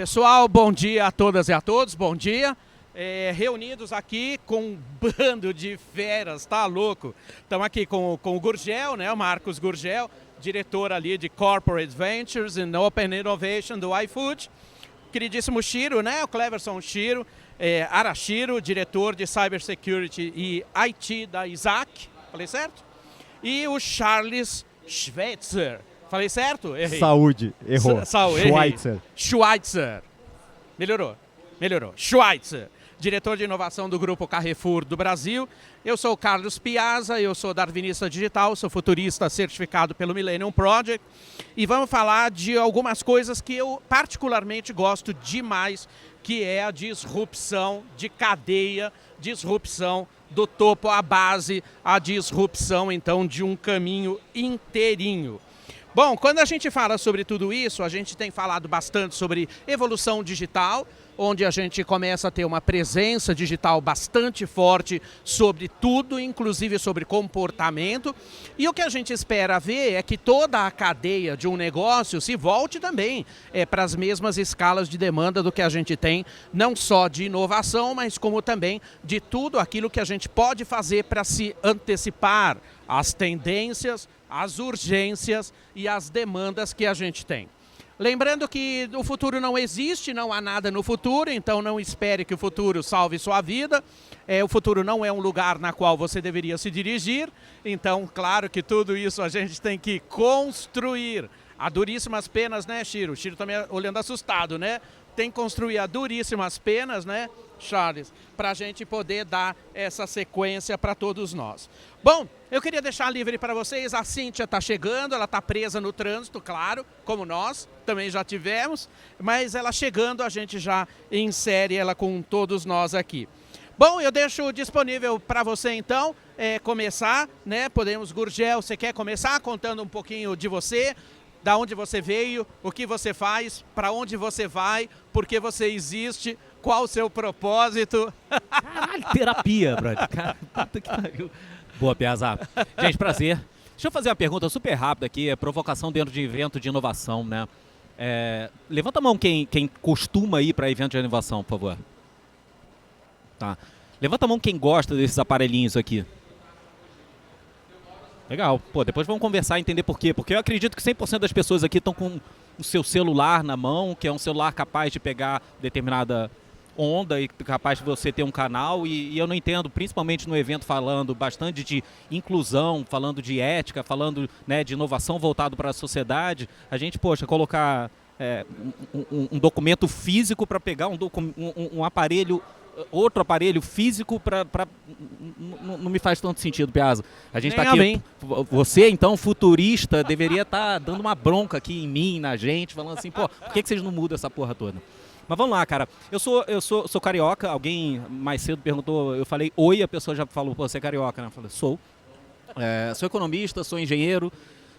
Pessoal, bom dia a todas e a todos, bom dia. Reunidos aqui com um bando de feras, tá louco? Estamos aqui com o Gurgel, né, o Marcos Gurgel, diretor ali de Corporate Ventures and Open Innovation do iFood. Queridíssimo Shiro, né, o Cleverson Shiro, Arashiro, diretor de Cybersecurity e IT da Isaac, falei certo? E o Charles Schweitzer. Falei certo? Errei. Saúde, errou. Schweitzer. Schweitzer. Melhorou. Schweitzer, diretor de inovação do Grupo Carrefour do Brasil. Eu sou o Carlos Piazza, eu sou darwinista digital, sou futurista certificado pelo Millennium Project. E vamos falar de algumas coisas que eu particularmente gosto demais, que é a disrupção de cadeia, disrupção do topo à base, a disrupção, então, de um caminho inteirinho. Bom, quando a gente fala sobre tudo isso, a gente tem falado bastante sobre evolução digital, onde a gente começa a ter uma presença digital bastante forte sobre tudo, inclusive sobre comportamento. E o que a gente espera ver é que toda a cadeia de um negócio se volte também para as mesmas escalas de demanda do que a gente tem, não só de inovação, mas como também de tudo aquilo que a gente pode fazer para se antecipar às tendências, às urgências e às demandas que a gente tem. Lembrando que o futuro não existe, não há nada no futuro, então não espere que o futuro salve sua vida. O futuro não é um lugar na qual você deveria se dirigir, então claro que tudo isso a gente tem que construir. A duríssimas penas, né, Shiro? O Shiro também olhando assustado, né? Tem que construir a duríssimas penas, né, Charles, para a gente poder dar essa sequência para todos nós. Bom, eu queria deixar livre para vocês, a Cíntia está chegando, ela está presa no trânsito, claro, como nós também já tivemos, mas ela chegando a gente já insere ela com todos nós aqui. Bom, eu deixo disponível para você então começar, né? Podemos, Gurgel, você quer começar contando um pouquinho de você? Da onde você veio, o que você faz, para onde você vai, por que você existe, qual o seu propósito. Caralho, terapia, brother. Cara, puta que pariu. Boa, Piazza. Gente, prazer. Deixa eu fazer uma pergunta super rápida aqui, provocação dentro de evento de inovação, né? Levanta a mão quem costuma ir para evento de inovação, por favor. Tá. Levanta a mão quem gosta desses aparelhinhos aqui. Legal. Pô, depois vamos conversar e entender por quê. Porque eu acredito que 100% das pessoas aqui estão com o seu celular na mão, que é um celular capaz de pegar determinada onda e capaz de você ter um canal. E eu não entendo, principalmente no evento falando bastante de inclusão, falando de ética, falando, né, de inovação voltado para a sociedade. A gente, poxa, colocar um documento físico para pegar um aparelho, outro aparelho físico não me faz tanto sentido, Piazza. A gente está aqui, você então, futurista, deveria estar dando uma bronca aqui em mim, na gente, falando assim, pô, por que vocês não mudam essa porra toda? Mas vamos lá, cara. Eu sou carioca, alguém mais cedo perguntou, eu falei oi, a pessoa já falou, pô, você é carioca, né? Eu falei, sou. Sou economista, sou engenheiro,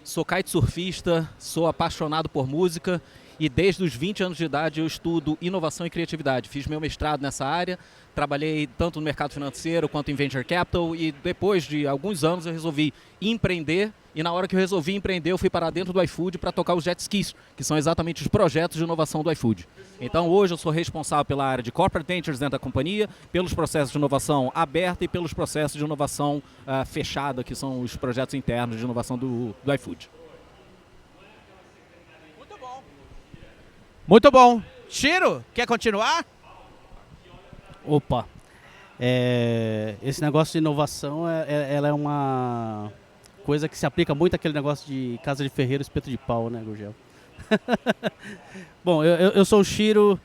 sou kitesurfista, sou apaixonado por música. E desde os 20 anos de idade eu estudo inovação e criatividade. Fiz meu mestrado nessa área, trabalhei tanto no mercado financeiro quanto em venture capital e depois de alguns anos eu resolvi empreender e na hora que eu resolvi empreender eu fui parar dentro do iFood para tocar os jet skis, que são exatamente os projetos de inovação do iFood. Então hoje eu sou responsável pela área de Corporate Ventures dentro da companhia, pelos processos de inovação aberta e pelos processos de inovação fechada, que são os projetos internos de inovação do iFood. Muito bom. Shiro, quer continuar? Opa. Esse negócio de inovação, ela é uma coisa que se aplica muito àquele negócio de casa de ferreiro, espeto de pau, né, Gurgel? Bom, eu sou o Shiro.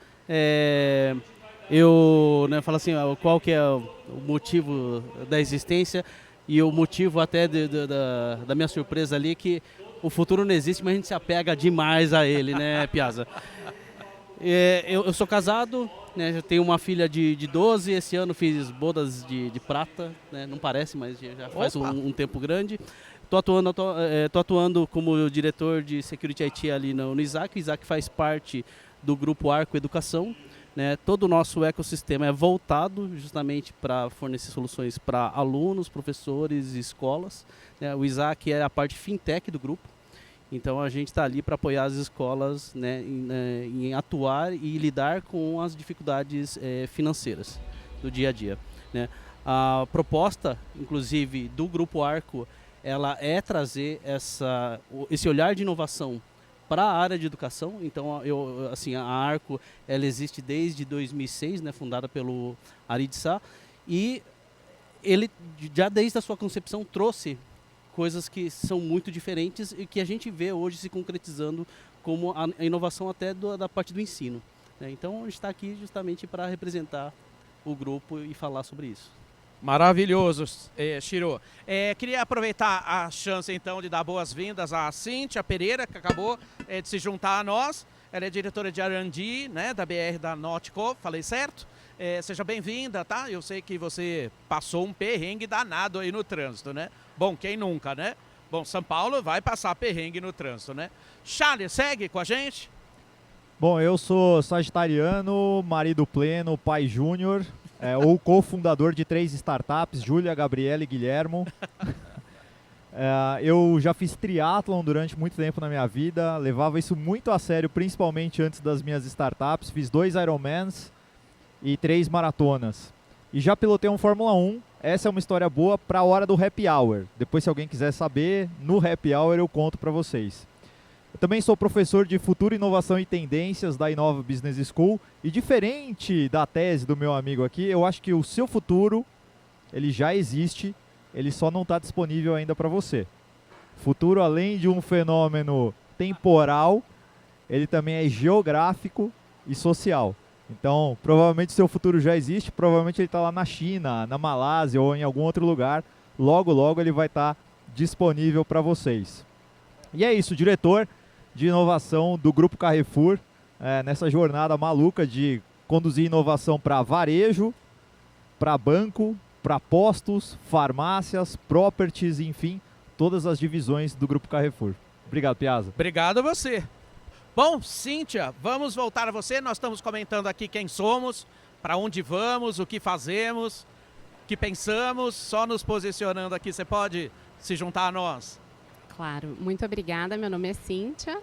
Eu falo assim, qual que é o motivo da existência e o motivo até da minha surpresa ali, que o futuro não existe, mas a gente se apega demais a ele, né, Piazza? Eu sou casado, né, eu tenho uma filha de 12, esse ano fiz bodas de prata, né, não parece, mas já faz um tempo grande. Tô atuando como diretor de Security IT ali no Isaac. O Isaac faz parte do grupo Arco Educação. Né? Todo o nosso ecossistema é voltado justamente para fornecer soluções para alunos, professores e escolas. Né? O Isaac é a parte fintech do grupo. Então a gente está ali para apoiar as escolas, né, em atuar e lidar com as dificuldades financeiras do dia a dia, né. A proposta, inclusive, do Grupo Arco, ela é trazer esse olhar de inovação para a área de educação. Então, assim, a Arco, ela existe desde 2006, né, fundada pelo Ari de Sá, e ele, já desde a sua concepção, trouxe coisas que são muito diferentes e que a gente vê hoje se concretizando como a inovação até da parte do ensino, né? Então, a gente está aqui justamente para representar o grupo e falar sobre isso. Maravilhoso, Chiro. Queria aproveitar a chance, então, de dar boas-vindas à Cíntia Pereira, que acabou de se juntar a nós. Ela é diretora de R&D, né, da BR da Nautico, falei certo? Seja bem-vinda, tá? Eu sei que você passou um perrengue danado aí no trânsito, né? Bom, quem nunca, né? Bom, São Paulo vai passar perrengue no trânsito, né? Charles, segue com a gente? Bom, eu sou sagitariano, marido pleno, pai júnior, ou cofundador de 3 startups, Júlia, Gabriela e Guilhermo. Eu já fiz triatlon durante muito tempo na minha vida, levava isso muito a sério, principalmente antes das minhas startups. Fiz 2 Ironmans e 3 maratonas. E já pilotei um Fórmula 1. Essa é uma história boa para a hora do happy hour. Depois, se alguém quiser saber, no happy hour eu conto para vocês. Eu também sou professor de Futuro, Inovação e Tendências da Inova Business School. E diferente da tese do meu amigo aqui, eu acho que o seu futuro, ele já existe, ele só não está disponível ainda para você. Futuro, além de um fenômeno temporal, ele também é geográfico e social. Então, provavelmente o seu futuro já existe, provavelmente ele está lá na China, na Malásia ou em algum outro lugar. Logo, logo ele vai estar disponível para vocês. E é isso, diretor de inovação do Grupo Carrefour, nessa jornada maluca de conduzir inovação para varejo, para banco, para postos, farmácias, properties, enfim, todas as divisões do Grupo Carrefour. Obrigado, Piazza. Obrigado a você. Bom, Cíntia, vamos voltar a você. Nós estamos comentando aqui quem somos, para onde vamos, o que fazemos, o que pensamos, só nos posicionando aqui. Você pode se juntar a nós? Claro, muito obrigada. Meu nome é Cíntia.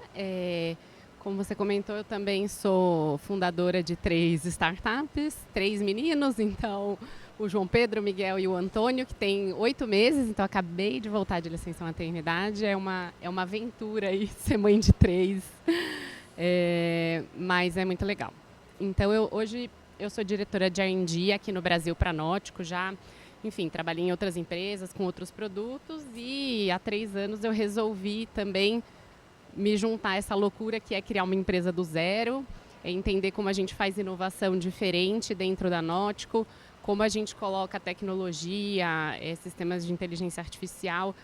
Como você comentou, eu também sou fundadora de 3 startups, 3 meninos, então o João Pedro, o Miguel e o Antônio, que tem 8 meses, então acabei de voltar de licença maternidade. É uma aventura aí ser mãe de 3, mas é muito legal. Então hoje eu sou diretora de R&D aqui no Brasil para a Nautico, já, enfim, trabalhei em outras empresas com outros produtos e há 3 anos eu resolvi também me juntar a essa loucura que é criar uma empresa do zero, entender como a gente faz inovação diferente dentro da Nautico, como a gente coloca tecnologia, sistemas de inteligência artificial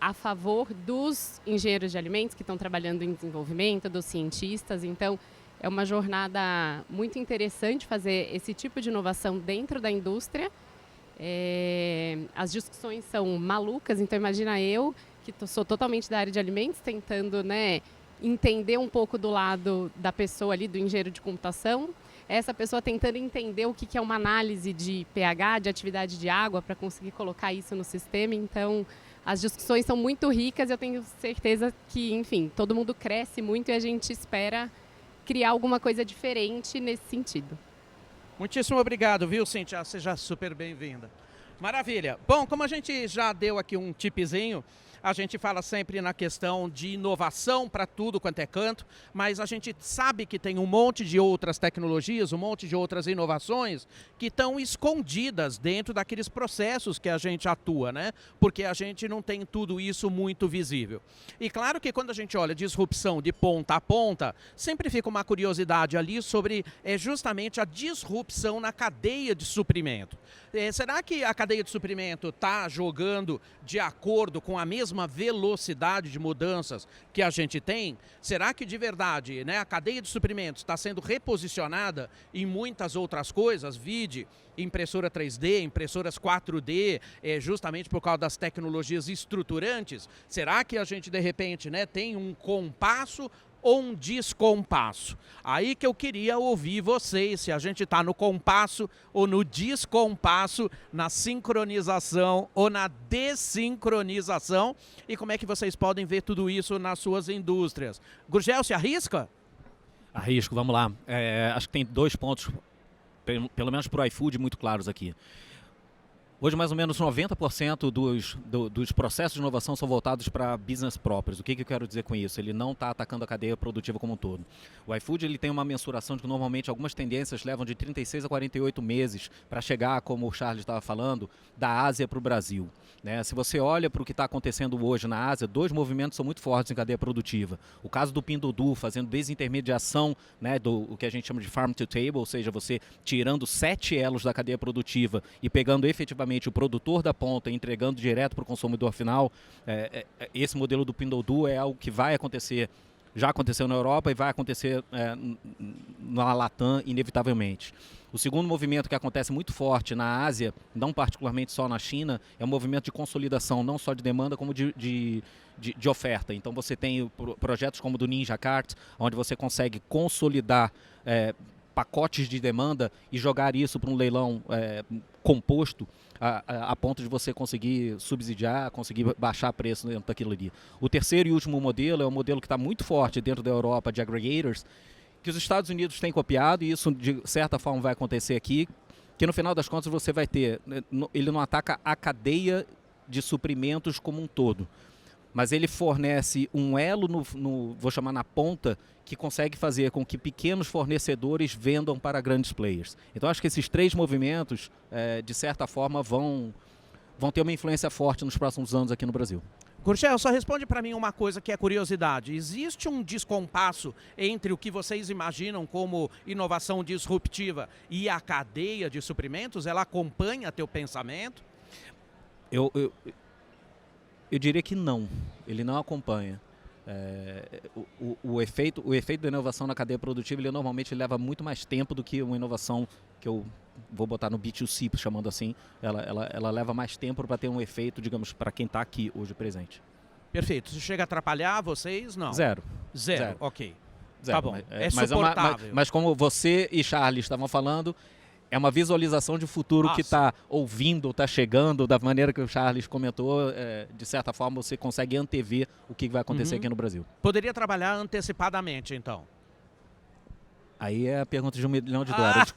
a favor dos engenheiros de alimentos que estão trabalhando em desenvolvimento, dos cientistas. Então, é uma jornada muito interessante fazer esse tipo de inovação dentro da indústria. As discussões são malucas, então imagina eu, que sou totalmente da área de alimentos, tentando, né, entender um pouco do lado da pessoa ali, do engenheiro de computação, essa pessoa tentando entender o que é uma análise de pH, de atividade de água, para conseguir colocar isso no sistema. Então, as discussões são muito ricas e eu tenho certeza que, enfim, todo mundo cresce muito e a gente espera criar alguma coisa diferente nesse sentido. Muitíssimo obrigado, viu, Cíntia? Seja super bem-vinda. Maravilha. Bom, como a gente já deu aqui um tipzinho, a gente fala sempre na questão de inovação para tudo quanto é canto, mas a gente sabe que tem um monte de outras tecnologias, um monte de outras inovações que estão escondidas dentro daqueles processos que a gente atua, né? Porque a gente não tem tudo isso muito visível. E claro que quando a gente olha disrupção de ponta a ponta, sempre fica uma curiosidade ali sobre justamente a disrupção na cadeia de suprimento. Será que a cadeia de suprimento está jogando de acordo com a mesma velocidade de mudanças que a gente tem? Será que de verdade, né, a cadeia de suprimentos está sendo reposicionada em muitas outras coisas? Vide impressora 3D, impressoras 4D, justamente por causa das tecnologias estruturantes? Será que a gente de repente, né, tem um compasso ou um descompasso? Aí que eu queria ouvir vocês, se a gente está no compasso ou no descompasso, na sincronização ou na desincronização, e como é que vocês podem ver tudo isso nas suas indústrias. Gurgel, se arrisca? Arrisco, vamos lá. Acho que tem 2 pontos, pelo menos para o iFood, muito claros aqui. Hoje, mais ou menos 90% dos processos de inovação são voltados para business próprios. O que eu quero dizer com isso? Ele não está atacando a cadeia produtiva como um todo. O iFood ele tem uma mensuração de que normalmente algumas tendências levam de 36 a 48 meses para chegar, como o Charles estava falando, da Ásia para o Brasil. Né? Se você olha para o que está acontecendo hoje na Ásia, 2 movimentos são muito fortes em cadeia produtiva. O caso do Pinduoduo fazendo desintermediação, né, o que a gente chama de farm to table, ou seja, você tirando 7 elos da cadeia produtiva e pegando efetivamente o produtor da ponta e entregando direto para o consumidor final. Esse modelo do Pinduoduo é algo que vai acontecer, já aconteceu na Europa e vai acontecer na Latam inevitavelmente. O segundo movimento que acontece muito forte na Ásia, não particularmente só na China, é um movimento de consolidação, não só de demanda, como de oferta. Então você tem projetos como o do Ninja Kart, onde você consegue consolidar pacotes de demanda e jogar isso para um leilão composto a ponto de você conseguir subsidiar, conseguir baixar preço dentro daquilo ali. O terceiro e último modelo é um modelo que está muito forte dentro da Europa de aggregators, que os Estados Unidos têm copiado, e isso de certa forma vai acontecer aqui, que no final das contas você vai ter, ele não ataca a cadeia de suprimentos como um todo, mas ele fornece um elo, vou chamar na ponta, que consegue fazer com que pequenos fornecedores vendam para grandes players. Então acho que esses 3 movimentos, de certa forma, vão ter uma influência forte nos próximos anos aqui no Brasil. Gurgel, só responde para mim uma coisa que é curiosidade. Existe um descompasso entre o que vocês imaginam como inovação disruptiva e a cadeia de suprimentos? Ela acompanha teu pensamento? Eu diria que não. Ele não acompanha. O efeito da inovação na cadeia produtiva, ele normalmente leva muito mais tempo do que uma inovação que eu vou botar no B2C, chamando assim. Ela leva mais tempo para ter um efeito, digamos, para quem está aqui hoje presente. Perfeito. Se chega a atrapalhar vocês, não? Zero. Ok. Zero. Tá bom. Mas suportável. mas como você e Charles estavam falando, é uma visualização de futuro que está ouvindo, está chegando, da maneira que o Charles comentou. De certa forma, você consegue antever o que vai acontecer aqui no Brasil. Poderia trabalhar antecipadamente, então? Aí é a pergunta de $1 milhão.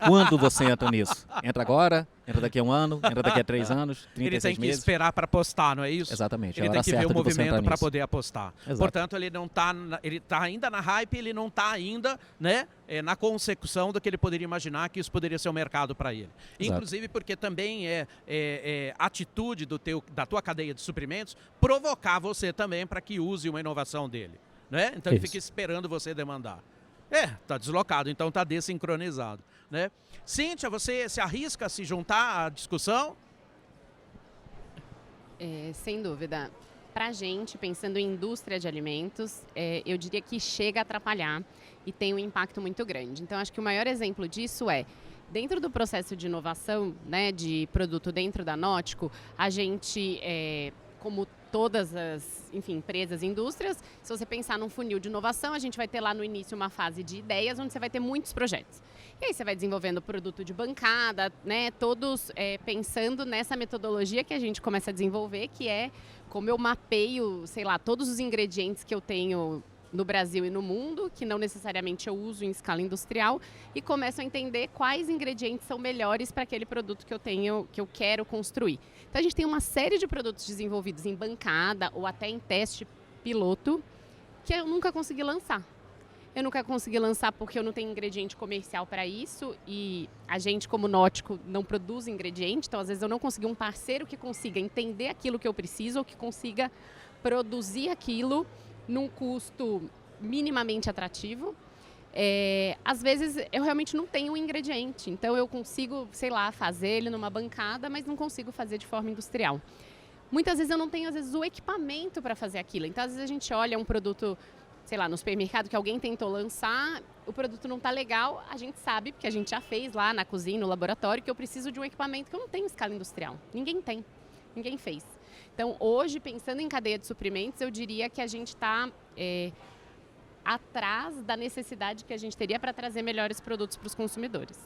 Quando você entra nisso? Entra agora? Entra daqui a 1 ano? Entra daqui a 3 anos? 36 ele tem que meses? esperar para apostar, não é isso? Exatamente. Ele tem que ver o movimento para poder apostar. Exato. Portanto, ele não tá, ele está ainda na hype, ele não está ainda, né, na consecução do que ele poderia imaginar que isso poderia ser um mercado para ele. Exato. Inclusive porque também atitude da tua cadeia de suprimentos provocar você também para que use uma inovação dele, né? Então ele fica esperando você demandar. Está deslocado, então está desincronizado, né? Cíntia, você se arrisca a se juntar à discussão? Sem dúvida. Para a gente, pensando em indústria de alimentos, eu diria que chega a atrapalhar e tem um impacto muito grande. Então, acho que o maior exemplo disso dentro do processo de inovação, né, de produto dentro da Nótico, a gente, como todas as, empresas e indústrias, se você pensar num funil de inovação, a gente vai ter lá no início uma fase de ideias, onde você vai ter muitos projetos. E aí você vai desenvolvendo produto de bancada, né, todos pensando nessa metodologia que a gente começa a desenvolver, que é como eu mapeio, todos os ingredientes que eu tenho no Brasil e no mundo, que não necessariamente eu uso em escala industrial, e começo a entender quais ingredientes são melhores para aquele produto que eu tenho, que eu quero construir. Então a gente tem uma série de produtos desenvolvidos em bancada ou até em teste piloto que eu nunca consegui lançar. Eu nunca consegui lançar porque eu não tenho ingrediente comercial para isso, e a gente, como Nótico, não produz ingrediente, então às vezes eu não consegui um parceiro que consiga entender aquilo que eu preciso ou que consiga produzir aquilo num custo minimamente atrativo. Às vezes eu realmente não tenho um ingrediente, então eu consigo, fazer ele numa bancada, mas não consigo fazer de forma industrial. Muitas vezes eu não tenho, o equipamento para fazer aquilo. Então, às vezes a gente olha um produto, no supermercado que alguém tentou lançar, o produto não está legal, a gente sabe, porque a gente já fez lá na cozinha, no laboratório, que eu preciso de um equipamento que eu não tenho em escala industrial. Ninguém tem, ninguém fez. Então, hoje, pensando em cadeia de suprimentos, eu diria que a gente está atrás da necessidade que a gente teria para trazer melhores produtos para os consumidores.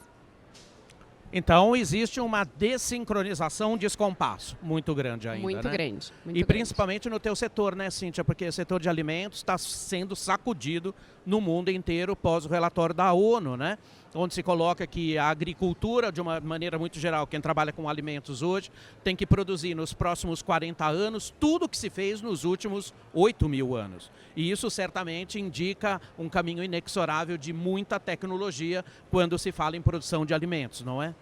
Então, existe uma desincronização, um descompasso muito grande ainda, Muito né? grande. Muito E grande. principalmente no teu setor, né, Cíntia? Porque o setor de alimentos está sendo sacudido no mundo inteiro pós o relatório da ONU, né? Onde se coloca que a agricultura, de uma maneira muito geral, quem trabalha com alimentos hoje, tem que produzir nos próximos 40 anos tudo que se fez nos últimos 8.000 anos. E isso certamente indica um caminho inexorável de muita tecnologia quando se fala em produção de alimentos, não é?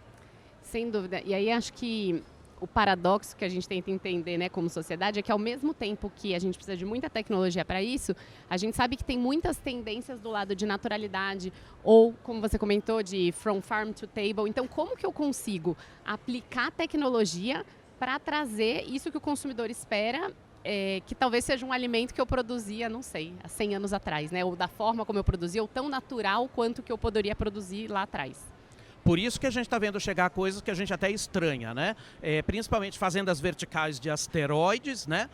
Sem dúvida. E aí acho que o paradoxo que a gente tenta entender, né, como sociedade é que ao mesmo tempo que a gente precisa de muita tecnologia para isso, a gente sabe que tem muitas tendências do lado de naturalidade ou, como você comentou, de from farm to table. Então, como que eu consigo aplicar tecnologia para trazer isso que o consumidor espera, que talvez seja um alimento que eu produzia, não sei, há 100 anos atrás, né? Ou da forma como eu produzia, ou tão natural quanto que eu poderia produzir lá atrás. Por isso que a gente está vendo chegar coisas que a gente até estranha, né? Principalmente fazendas verticais de asteroides, né?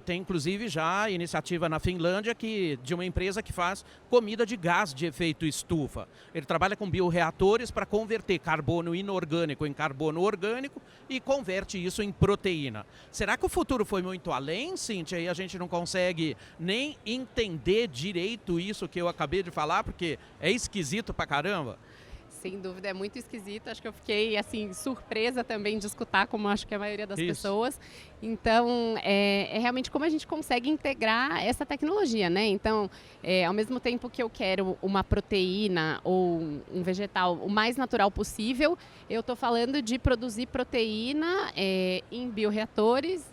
Tem inclusive já iniciativa na Finlândia de uma empresa que faz comida de gás de efeito estufa. Ele trabalha com bioreatores para converter carbono inorgânico em carbono orgânico e converte isso em proteína. Será que o futuro foi muito além, Cíntia, e a gente não consegue nem entender direito isso que eu acabei de falar, porque é esquisito pra caramba? Sem dúvida, é muito esquisito. Acho que eu fiquei, assim, surpresa também de escutar, como acho que a maioria das pessoas. Então, é realmente como a gente consegue integrar essa tecnologia, né? Então, ao mesmo tempo que eu quero uma proteína ou um vegetal o mais natural possível, eu estou falando de produzir proteína em bioreatores,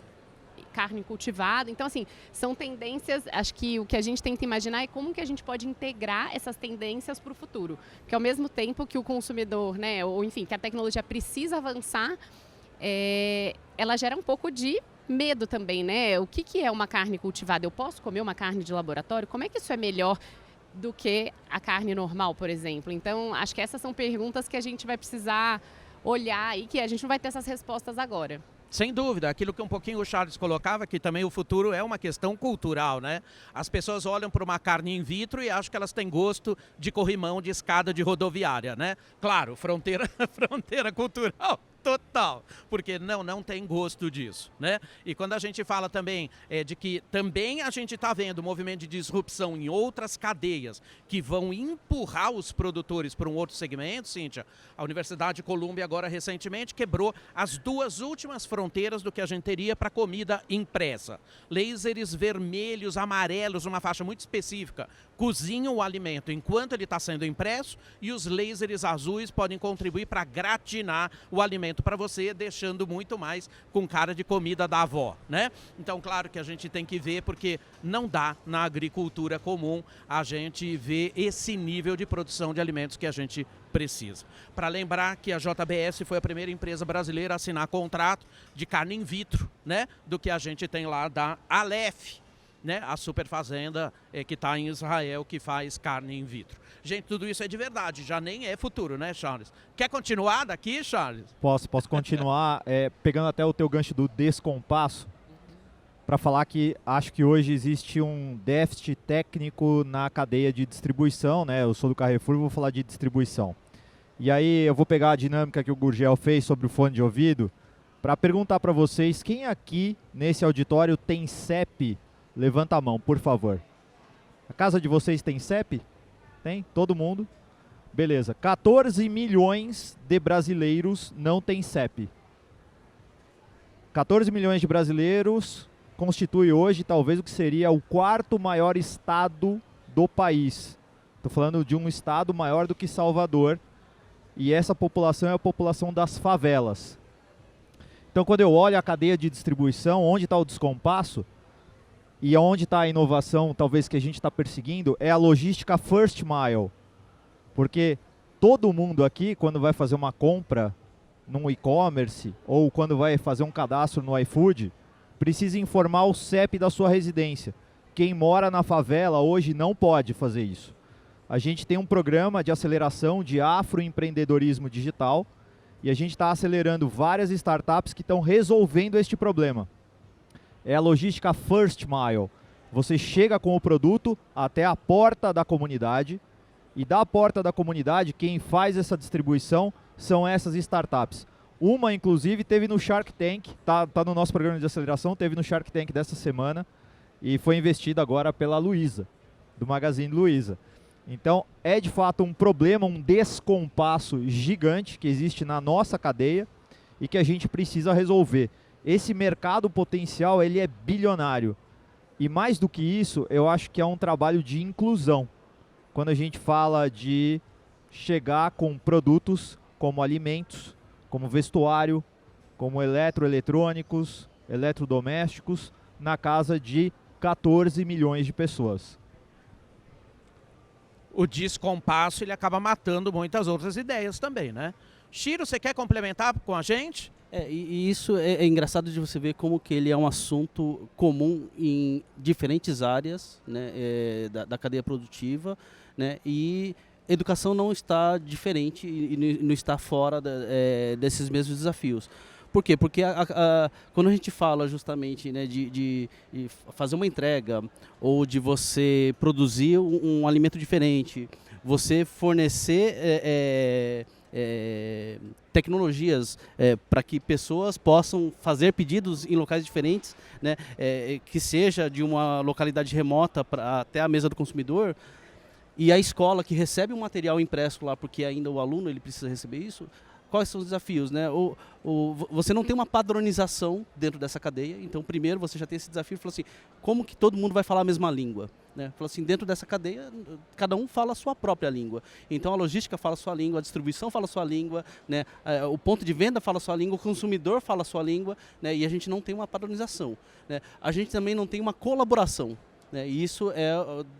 carne cultivada. Então, assim, são tendências, acho que o que a gente tenta imaginar é como que a gente pode integrar essas tendências para o futuro. Porque ao mesmo tempo que o consumidor, né, ou enfim, que a tecnologia precisa avançar, ela gera um pouco de medo também, né? O que é uma carne cultivada? Eu posso comer uma carne de laboratório? Como é que isso é melhor do que a carne normal, por exemplo? Então, acho que essas são perguntas que a gente vai precisar olhar e que a gente não vai ter essas respostas agora. Sem dúvida, aquilo que um pouquinho o Charles colocava, que também o futuro é uma questão cultural, né? As pessoas olham para uma carne in vitro e acham que elas têm gosto de corrimão de escada de rodoviária, né? Claro, fronteira cultural total, porque não tem gosto disso, né? E quando a gente fala também de que também a gente está vendo um movimento de disrupção em outras cadeias que vão empurrar os produtores para um outro segmento, Cíntia, a Universidade de Colômbia agora recentemente quebrou as duas últimas fronteiras do que a gente teria para comida impressa. Lasers vermelhos, amarelos, uma faixa muito específica, cozinham o alimento enquanto ele está sendo impresso e os lasers azuis podem contribuir para gratinar o alimento para você, deixando muito mais com cara de comida da avó, né? Então, claro que a gente tem que ver, porque não dá na agricultura comum a gente ver esse nível de produção de alimentos que a gente precisa. Para lembrar que a JBS foi a primeira empresa brasileira a assinar contrato de carne in vitro, né? Do que a gente tem lá da Aleph, né, a super fazenda que está em Israel, que faz carne in vitro. Gente, tudo isso é de verdade, já nem é futuro, né, Charles? Quer continuar daqui, Charles? Posso continuar, pegando até o teu gancho do descompasso, para falar que acho que hoje existe um déficit técnico na cadeia de distribuição, né? Eu sou do Carrefour, vou falar de distribuição. E aí eu vou pegar a dinâmica que o Gurgel fez sobre o fone de ouvido, para perguntar para vocês, quem aqui nesse auditório tem CEP? Levanta a mão, por favor. A casa de vocês tem CEP? Tem? Todo mundo? Beleza. 14 milhões de brasileiros não têm CEP. 14 milhões de brasileiros constitui hoje talvez o que seria o quarto maior estado do país. Estou falando de um estado maior do que Salvador. E essa população é a população das favelas. Então, quando eu olho a cadeia de distribuição, onde está o descompasso, e onde está a inovação, talvez, que a gente está perseguindo, é a logística first mile. Porque todo mundo aqui, quando vai fazer uma compra num e-commerce, ou quando vai fazer um cadastro no iFood, precisa informar o CEP da sua residência. Quem mora na favela hoje não pode fazer isso. A gente tem um programa de aceleração de afroempreendedorismo digital, e a gente está acelerando várias startups que estão resolvendo este problema. É a logística first mile. Você chega com o produto até a porta da comunidade, e da porta da comunidade, quem faz essa distribuição são essas startups. Uma, inclusive, teve no Shark Tank, tá no nosso programa de aceleração, teve no Shark Tank dessa semana, e foi investida agora pela Luiza, do Magazine Luiza. Então, é de fato um problema, um descompasso gigante que existe na nossa cadeia e que a gente precisa resolver. Esse mercado potencial, ele é bilionário. E mais do que isso, eu acho que é um trabalho de inclusão. Quando a gente fala de chegar com produtos como alimentos, como vestuário, como eletroeletrônicos, eletrodomésticos, na casa de 14 milhões de pessoas. O descompasso ele acaba matando muitas outras ideias também, né? Chiro, você quer complementar com a gente? E isso é engraçado de você ver como que ele é um assunto comum em diferentes áreas, né, da cadeia produtiva, né, e educação não está diferente e não está fora desses mesmos desafios. Por quê? Porque quando a gente fala justamente, né, de fazer uma entrega ou de você produzir um alimento diferente, você fornecer tecnologias para que pessoas possam fazer pedidos em locais diferentes, né, que seja de uma localidade remota até a mesa do consumidor, e a escola que recebe um material impresso lá, porque ainda o aluno ele precisa receber isso. Quais são os desafios, né? Você não tem uma padronização dentro dessa cadeia, então primeiro você já tem esse desafio, falou assim, como que todo mundo vai falar a mesma língua? Né? Falou assim, dentro dessa cadeia, cada um fala a sua própria língua. Então a logística fala a sua língua, a distribuição fala a sua língua, né? O ponto de venda fala a sua língua, o consumidor fala a sua língua, né? E a gente não tem uma padronização. Né? A gente também não tem uma colaboração. Né? E isso é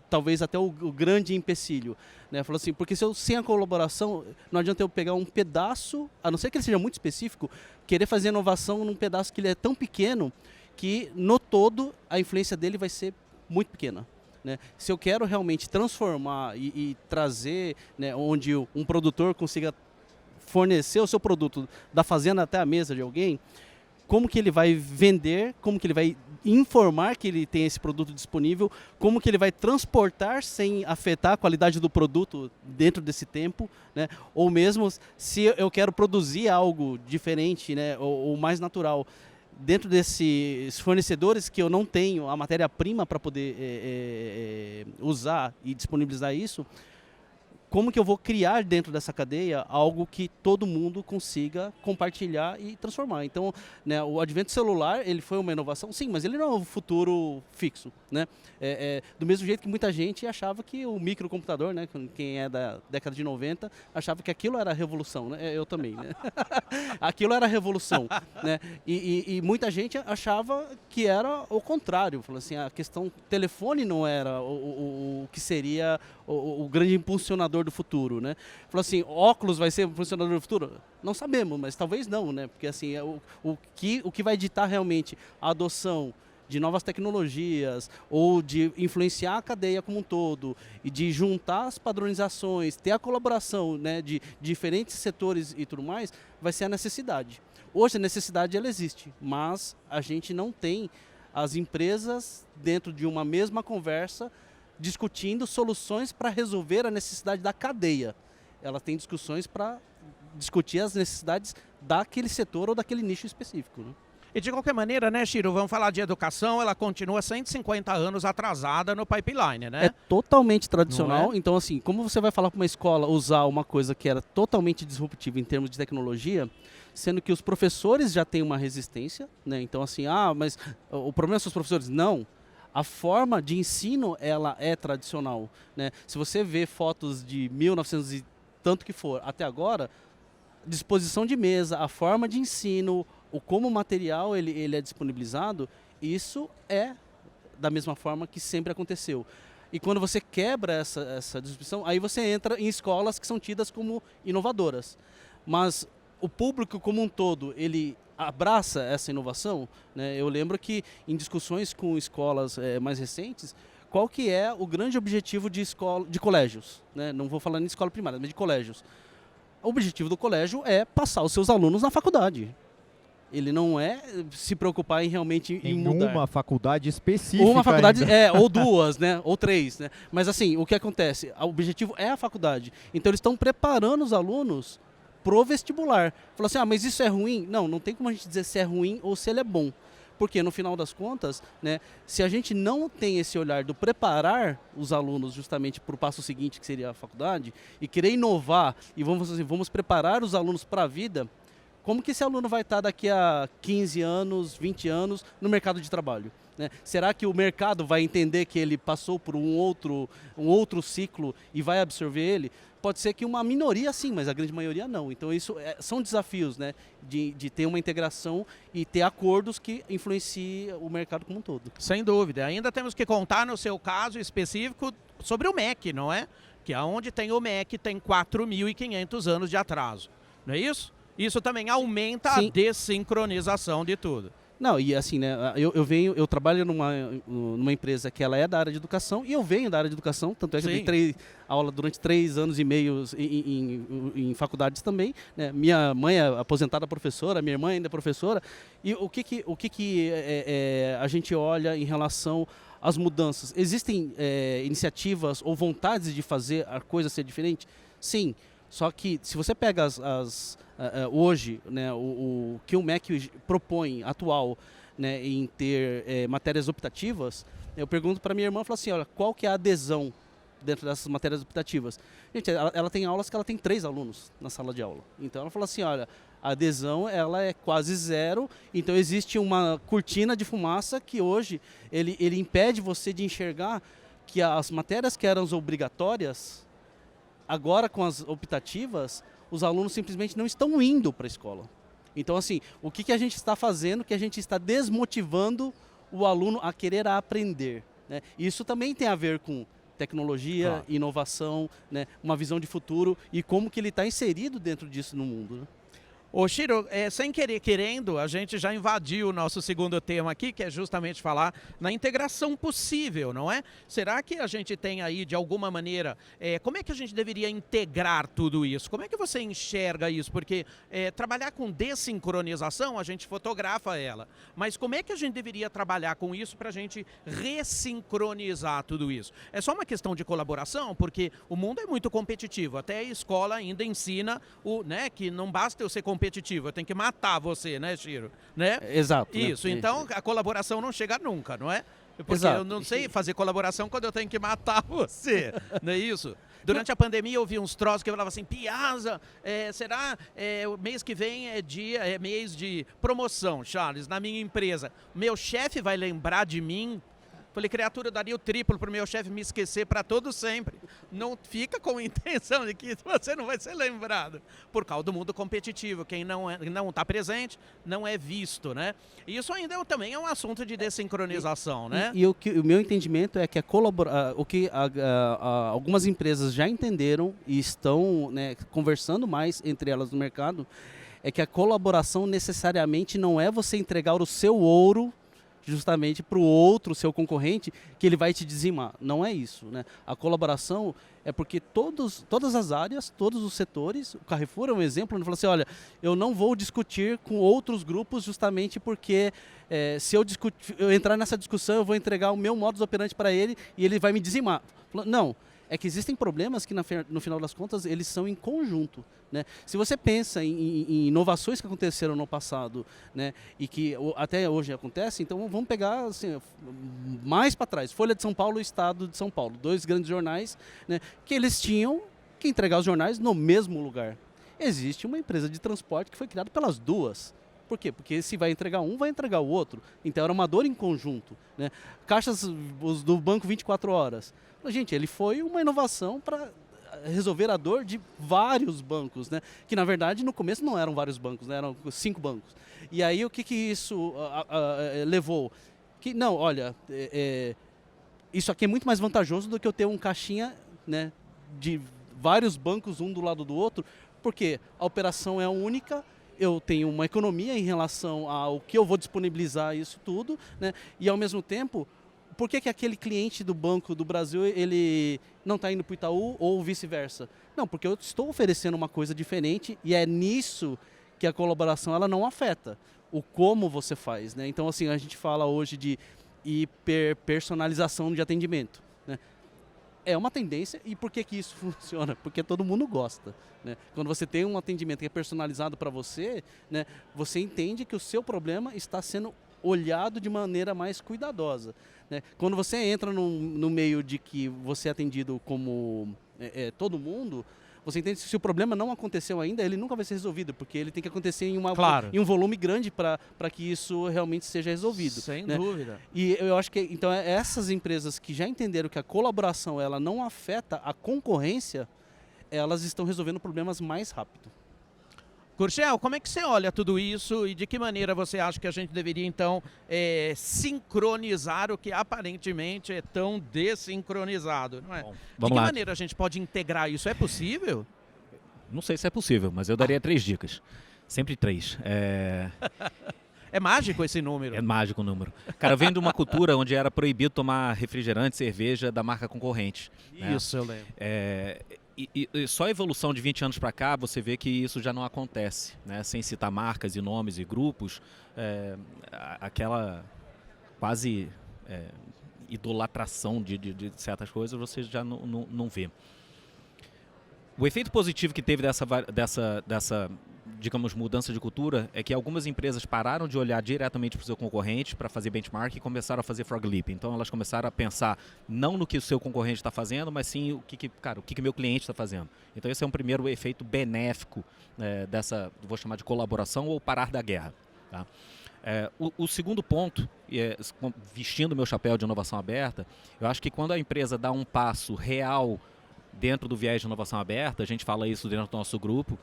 talvez até o grande empecilho. Né? Falou assim, porque sem a colaboração, não adianta eu pegar um pedaço, a não ser que ele seja muito específico, querer fazer inovação num pedaço que ele é tão pequeno que no todo a influência dele vai ser muito pequena. Né? Se eu quero realmente transformar e trazer, né, onde um produtor consiga fornecer o seu produto da fazenda até a mesa de alguém, como que ele vai vender, como que ele vai informar que ele tem esse produto disponível, como que ele vai transportar sem afetar a qualidade do produto dentro desse tempo, né? Ou mesmo se eu quero produzir algo diferente, né, ou mais natural, dentro desses fornecedores que eu não tenho a matéria-prima para poder usar e disponibilizar isso, como que eu vou criar dentro dessa cadeia algo que todo mundo consiga compartilhar e transformar. Então, né, o advento celular, ele foi uma inovação, sim, mas ele não é um futuro fixo. Né? Do mesmo jeito que muita gente achava que o microcomputador, né, quem é da década de 90, achava que aquilo era a revolução. Né? Eu também. Né? Aquilo era a revolução. Né? E muita gente achava que era o contrário. Falou assim, a questão telefone não era o que seria o grande impulsionador do futuro, né? Falou assim, óculos vai ser impulsionador do futuro? Não sabemos, mas talvez não, né? Porque assim, o que vai ditar realmente a adoção de novas tecnologias ou de influenciar a cadeia como um todo e de juntar as padronizações, ter a colaboração, né, de diferentes setores e tudo mais, vai ser a necessidade. Hoje a necessidade ela existe, mas a gente não tem as empresas dentro de uma mesma conversa discutindo soluções para resolver a necessidade da cadeia. Ela tem discussões para discutir as necessidades daquele setor ou daquele nicho específico. Né? E de qualquer maneira, né, Chiro, vamos falar de educação, ela continua 150 anos atrasada no pipeline, né? É totalmente tradicional. Então, assim, como você vai falar para uma escola usar uma coisa que era totalmente disruptiva em termos de tecnologia, sendo que os professores já têm uma resistência, né? Então, assim, mas o problema são os professores? Não. A forma de ensino, ela é tradicional. Né? Se você vê fotos de 1900 e tanto que for até agora, disposição de mesa, a forma de ensino, como o material ele é disponibilizado, isso é da mesma forma que sempre aconteceu. E quando você quebra essa distribuição, aí você entra em escolas que são tidas como inovadoras. Mas o público como um todo, ele abraça essa inovação, né? Eu lembro que em discussões com escolas mais recentes, qual que é o grande objetivo de colégios? Né? Não vou falar em escola primária, mas de colégios. O objetivo do colégio é passar os seus alunos na faculdade. Ele não é se preocupar em realmente em Em mudar. uma faculdade específica. Ou uma faculdade, ainda. ou duas, né? Ou três, né? Mas assim, o que acontece? O objetivo é a faculdade. Então eles estão preparando os alunos pro vestibular. Falou assim, mas isso é ruim? Não, não tem como a gente dizer se é ruim ou se ele é bom. Porque no final das contas, né, se a gente não tem esse olhar do preparar os alunos justamente para o passo seguinte, que seria a faculdade, e querer inovar, e vamos preparar os alunos para a vida, como que esse aluno vai estar daqui a 15 anos, 20 anos no mercado de trabalho? Né? Será que o mercado vai entender que ele passou por um outro ciclo e vai absorver ele? Pode ser que uma minoria sim, mas a grande maioria não. Então isso são desafios, né? De ter uma integração e ter acordos que influenciem o mercado como um todo. Sem dúvida. Ainda temos que contar no seu caso específico sobre o MEC, não é? Que aonde tem o MEC tem 4.500 anos de atraso. Não é isso? Isso também aumenta Sim. a dessincronização de tudo. Não, e assim, né, eu trabalho numa empresa que ela é da área de educação e eu venho da área de educação, tanto é que Sim. eu dei aula durante 3 anos e meio em faculdades também, né? Minha mãe é aposentada professora, minha irmã ainda é professora, e o que a gente olha em relação às mudanças? Existem iniciativas ou vontades de fazer a coisa ser diferente? Sim. Só que se você pega hoje, né, o que o MEC propõe atual, né, em ter matérias optativas, eu pergunto para minha irmã, falo assim, olha, qual que é a adesão dentro dessas matérias optativas? Gente, ela tem aulas que ela tem 3 alunos na sala de aula. Então ela fala assim, olha, a adesão ela é quase zero, então existe uma cortina de fumaça que hoje ele impede você de enxergar que as matérias que eram obrigatórias, agora com as optativas, os alunos simplesmente não estão indo para a escola. Então, assim, o que a gente está fazendo? Que a gente está desmotivando o aluno a querer aprender. Né? Isso também tem a ver com tecnologia, Claro. inovação, né? Uma visão de futuro e como que ele está inserido dentro disso no mundo. Né? Ô Chiro, sem querer querendo, a gente já invadiu o nosso segundo tema aqui, que é justamente falar na integração possível, não é? Será que a gente tem aí, de alguma maneira, como é que a gente deveria integrar tudo isso? Como é que você enxerga isso? Porque trabalhar com dessincronização, a gente fotografa ela, mas como é que a gente deveria trabalhar com isso para a gente ressincronizar tudo isso? É só uma questão de colaboração, porque o mundo é muito competitivo, até a escola ainda ensina né, que não basta eu ser competitivo, eu tenho que matar você, né, Chiro? Né? Exato. Isso, né? então a colaboração não chega nunca, não é? Porque Exato. eu não sei fazer colaboração quando eu tenho que matar você, não é isso? Durante a pandemia eu vi uns troços que eu falava assim, Piazza, será o mês que vem é mês de promoção, Charles, na minha empresa. Meu chefe vai lembrar de mim? Falei, criatura, eu daria o triplo para o meu chefe me esquecer para todo sempre. Não fica com a intenção de que você não vai ser lembrado. Por causa do mundo competitivo. Quem não está presente não é visto, né? E isso ainda também é um assunto de dessincronização, né? E o meu entendimento é que algumas empresas já entenderam e estão, né, conversando mais entre elas no mercado, é que a colaboração necessariamente não é você entregar o seu ouro justamente para o outro, seu concorrente, que ele vai te dizimar. Não é isso, né? A colaboração é porque todas as áreas, todos os setores, o Carrefour é um exemplo, ele fala assim, olha, eu não vou discutir com outros grupos justamente porque se eu entrar nessa discussão, eu vou entregar o meu modus operandi para ele e ele vai me dizimar. Não. É que existem problemas que, no final das contas, eles são em conjunto. Né? Se você pensa em inovações que aconteceram no passado, né, e que até hoje acontecem, então vamos pegar assim, mais para trás. Folha de São Paulo e Estado de São Paulo. 2 grandes jornais, né, que eles tinham que entregar os jornais no mesmo lugar. Existe uma empresa de transporte que foi criada pelas duas. Por quê? Porque se vai entregar um, vai entregar o outro. Então era uma dor em conjunto. Né? Caixas do banco 24 horas. Gente, ele foi uma inovação para resolver a dor de vários bancos, né? Que na verdade no começo não eram vários bancos, né? Eram 5 bancos. E aí o que isso levou? Que não, olha, isso aqui é muito mais vantajoso do que eu ter um caixinha, né, de vários bancos um do lado do outro, porque a operação é única. Eu tenho uma economia em relação ao que eu vou disponibilizar isso tudo, né? E ao mesmo tempo, por que aquele cliente do Banco do Brasil ele não está indo para o Itaú ou vice-versa? Não, porque eu estou oferecendo uma coisa diferente e é nisso que a colaboração ela não afeta. o como você faz, né? Então, assim, a gente fala hoje de hiperpersonalização de atendimento, né? É uma tendência, e por que isso funciona? Porque todo mundo gosta, né? Quando você tem um atendimento que é personalizado para você, né, você entende que o seu problema está sendo olhado de maneira mais cuidadosa, né? Quando você entra no meio de que você é atendido como todo mundo, você entende que se o problema não aconteceu ainda, ele nunca vai ser resolvido, porque ele tem que acontecer em um volume grande para que isso realmente seja resolvido. Sem né? dúvida. E eu acho que então essas empresas que já entenderam que a colaboração ela não afeta a concorrência, elas estão resolvendo problemas mais rápido. Gurgel, como é que você olha tudo isso e de que maneira você acha que a gente deveria, então, sincronizar o que aparentemente é tão desincronizado, não é? Bom, de vamos que lá. maneira a gente pode integrar isso? É possível? Não sei se é possível, mas eu daria 3 dicas. Sempre 3. É mágico esse número. É mágico o número. Cara, vem de uma cultura onde era proibido tomar refrigerante, cerveja da marca concorrente. Né? Isso, eu lembro. E só a evolução de 20 anos para cá, você vê que isso já não acontece, né? Sem citar marcas e nomes e grupos, aquela quase idolatração de certas coisas você já não vê. O efeito positivo que teve dessa digamos, mudança de cultura é que algumas empresas pararam de olhar diretamente para o seu concorrente para fazer benchmark e começaram a fazer frog leap. Então elas começaram a pensar não no que o seu concorrente está fazendo, mas sim o que meu cliente está fazendo. Então esse é um primeiro efeito benéfico dessa, vou chamar de colaboração ou parar da guerra. Tá? O segundo ponto, vestindo meu chapéu de inovação aberta, eu acho que quando a empresa dá um passo real dentro do viés de inovação aberta, a gente fala isso dentro do nosso grupo,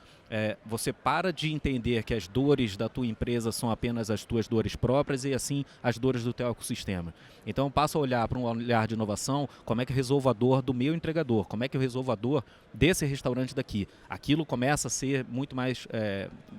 você para de entender que as dores da tua empresa são apenas as tuas dores próprias e assim as dores do teu ecossistema. Então eu passo a olhar para um olhar de inovação, como é que eu resolvo a dor do meu entregador, como é que eu resolvo a dor desse restaurante daqui. Aquilo começa a ser muito mais,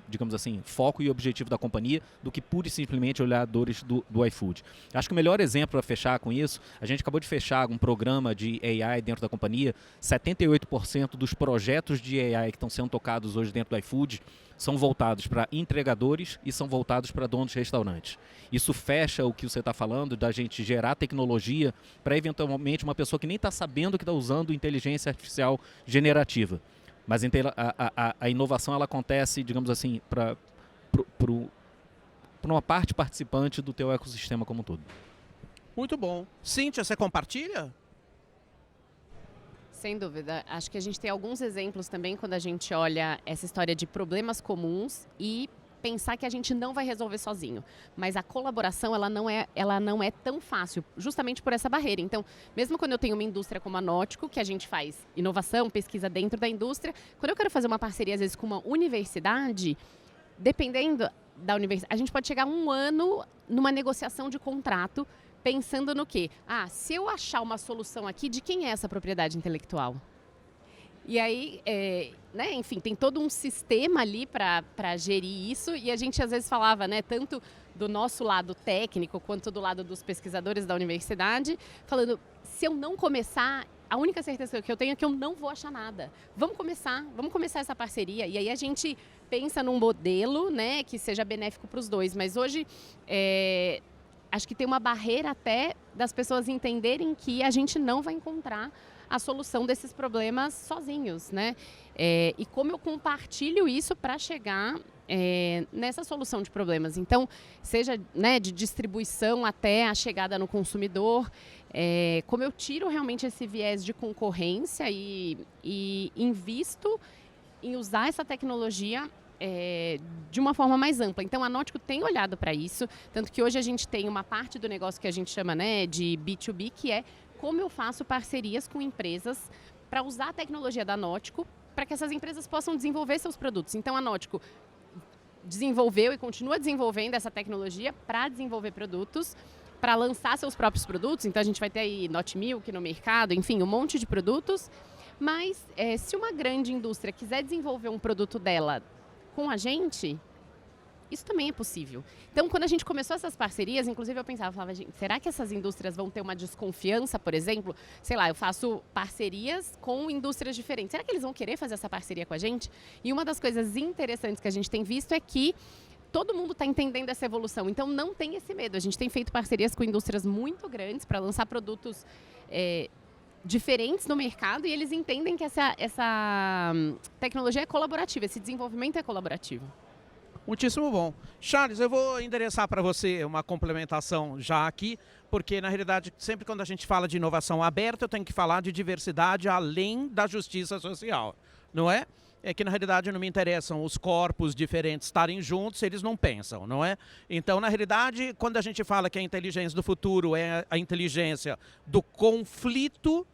digamos assim, foco e objetivo da companhia do que pura e simplesmente olhar dores do iFood. Acho que o melhor exemplo para fechar com isso, a gente acabou de fechar um programa de AI dentro da companhia, 78% dos projetos de AI que estão sendo tocados hoje dentro do iFood são voltados para entregadores e são voltados para donos de restaurantes. Isso fecha o que você está falando da gente gerar tecnologia para eventualmente uma pessoa que nem está sabendo que está usando inteligência artificial generativa. Mas a inovação ela acontece, digamos assim, para uma parte participante do teu ecossistema como um todo. Muito bom. Cíntia, você compartilha? Sem dúvida. Acho que a gente tem alguns exemplos também quando a gente olha essa história de problemas comuns e pensar que a gente não vai resolver sozinho. Mas a colaboração, ela não é tão fácil, justamente por essa barreira. Então, mesmo quando eu tenho uma indústria como a Nótico, que a gente faz inovação, pesquisa dentro da indústria, quando eu quero fazer uma parceria, às vezes, com uma universidade, dependendo da universidade, a gente pode chegar 1 ano numa negociação de contrato, pensando no quê? Se eu achar uma solução aqui, de quem é essa propriedade intelectual? E aí, enfim, tem todo um sistema ali para gerir isso e a gente às vezes falava, né, tanto do nosso lado técnico quanto do lado dos pesquisadores da universidade, falando, se eu não começar, a única certeza que eu tenho é que eu não vou achar nada. Vamos começar essa parceria e aí a gente pensa num modelo, né, que seja benéfico para os dois, mas hoje acho que tem uma barreira até das pessoas entenderem que a gente não vai encontrar a solução desses problemas sozinhos, né? E como eu compartilho isso para chegar nessa solução de problemas. Então, seja, né, de distribuição até a chegada no consumidor, como eu tiro realmente esse viés de concorrência e invisto em usar essa tecnologia de uma forma mais ampla. Então, a Nótico tem olhado para isso, tanto que hoje a gente tem uma parte do negócio que a gente chama, né, de B2B, que é como eu faço parcerias com empresas para usar a tecnologia da Nótico para que essas empresas possam desenvolver seus produtos. Então, a Nótico desenvolveu e continua desenvolvendo essa tecnologia para desenvolver produtos, para lançar seus próprios produtos. Então, a gente vai ter aí Not Milk no mercado, enfim, um monte de produtos. Mas, se uma grande indústria quiser desenvolver um produto dela com a gente, isso também é possível. Então, quando a gente começou essas parcerias, inclusive eu falava, gente, será que essas indústrias vão ter uma desconfiança, por exemplo? Sei lá, eu faço parcerias com indústrias diferentes. Será que eles vão querer fazer essa parceria com a gente? E uma das coisas interessantes que a gente tem visto é que todo mundo está entendendo essa evolução, então não tem esse medo. A gente tem feito parcerias com indústrias muito grandes para lançar produtos diferentes no mercado e eles entendem que essa tecnologia é colaborativa, esse desenvolvimento é colaborativo. Muitíssimo bom. Charles, eu vou endereçar para você uma complementação já aqui, porque na realidade sempre quando a gente fala de inovação aberta, eu tenho que falar de diversidade além da justiça social, não é? É que na realidade não me interessam os corpos diferentes estarem juntos, eles não pensam, não é? Então, na realidade, quando a gente fala que a inteligência do futuro é a inteligência do conflito,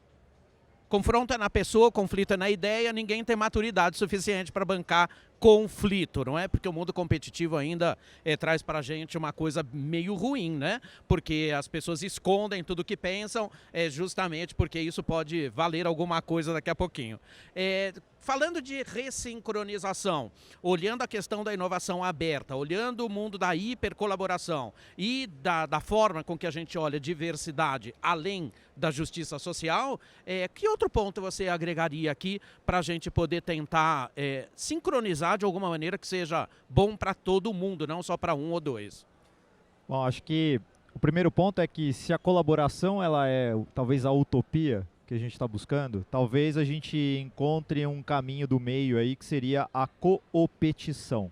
confronto é na pessoa, conflito é na ideia, ninguém tem maturidade suficiente para bancar conflito, não é? Porque o mundo competitivo ainda traz para a gente uma coisa meio ruim, né? Porque as pessoas escondem tudo que pensam, justamente porque isso pode valer alguma coisa daqui a pouquinho. Falando de ressincronização, olhando a questão da inovação aberta, olhando o mundo da hipercolaboração e da forma com que a gente olha diversidade além da justiça social, que outro ponto você agregaria aqui para a gente poder tentar sincronizar de alguma maneira que seja bom para todo mundo, não só para um ou dois? Bom, acho que o primeiro ponto é que se a colaboração ela é talvez a utopia que a gente está buscando, talvez a gente encontre um caminho do meio aí que seria a coopetição.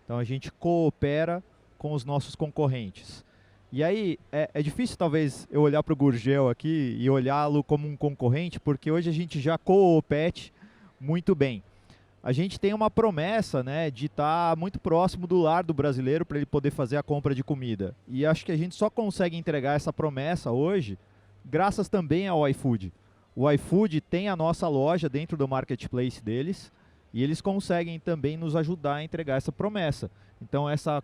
Então a gente coopera com os nossos concorrentes. E aí é difícil talvez eu olhar para o Gurgel aqui e olhá-lo como um concorrente, porque hoje a gente já coopete muito bem. A gente tem uma promessa, né, de estar muito próximo do lar do brasileiro para ele poder fazer a compra de comida. E acho que a gente só consegue entregar essa promessa hoje graças também ao iFood. O iFood tem a nossa loja dentro do marketplace deles e eles conseguem também nos ajudar a entregar essa promessa. Então essa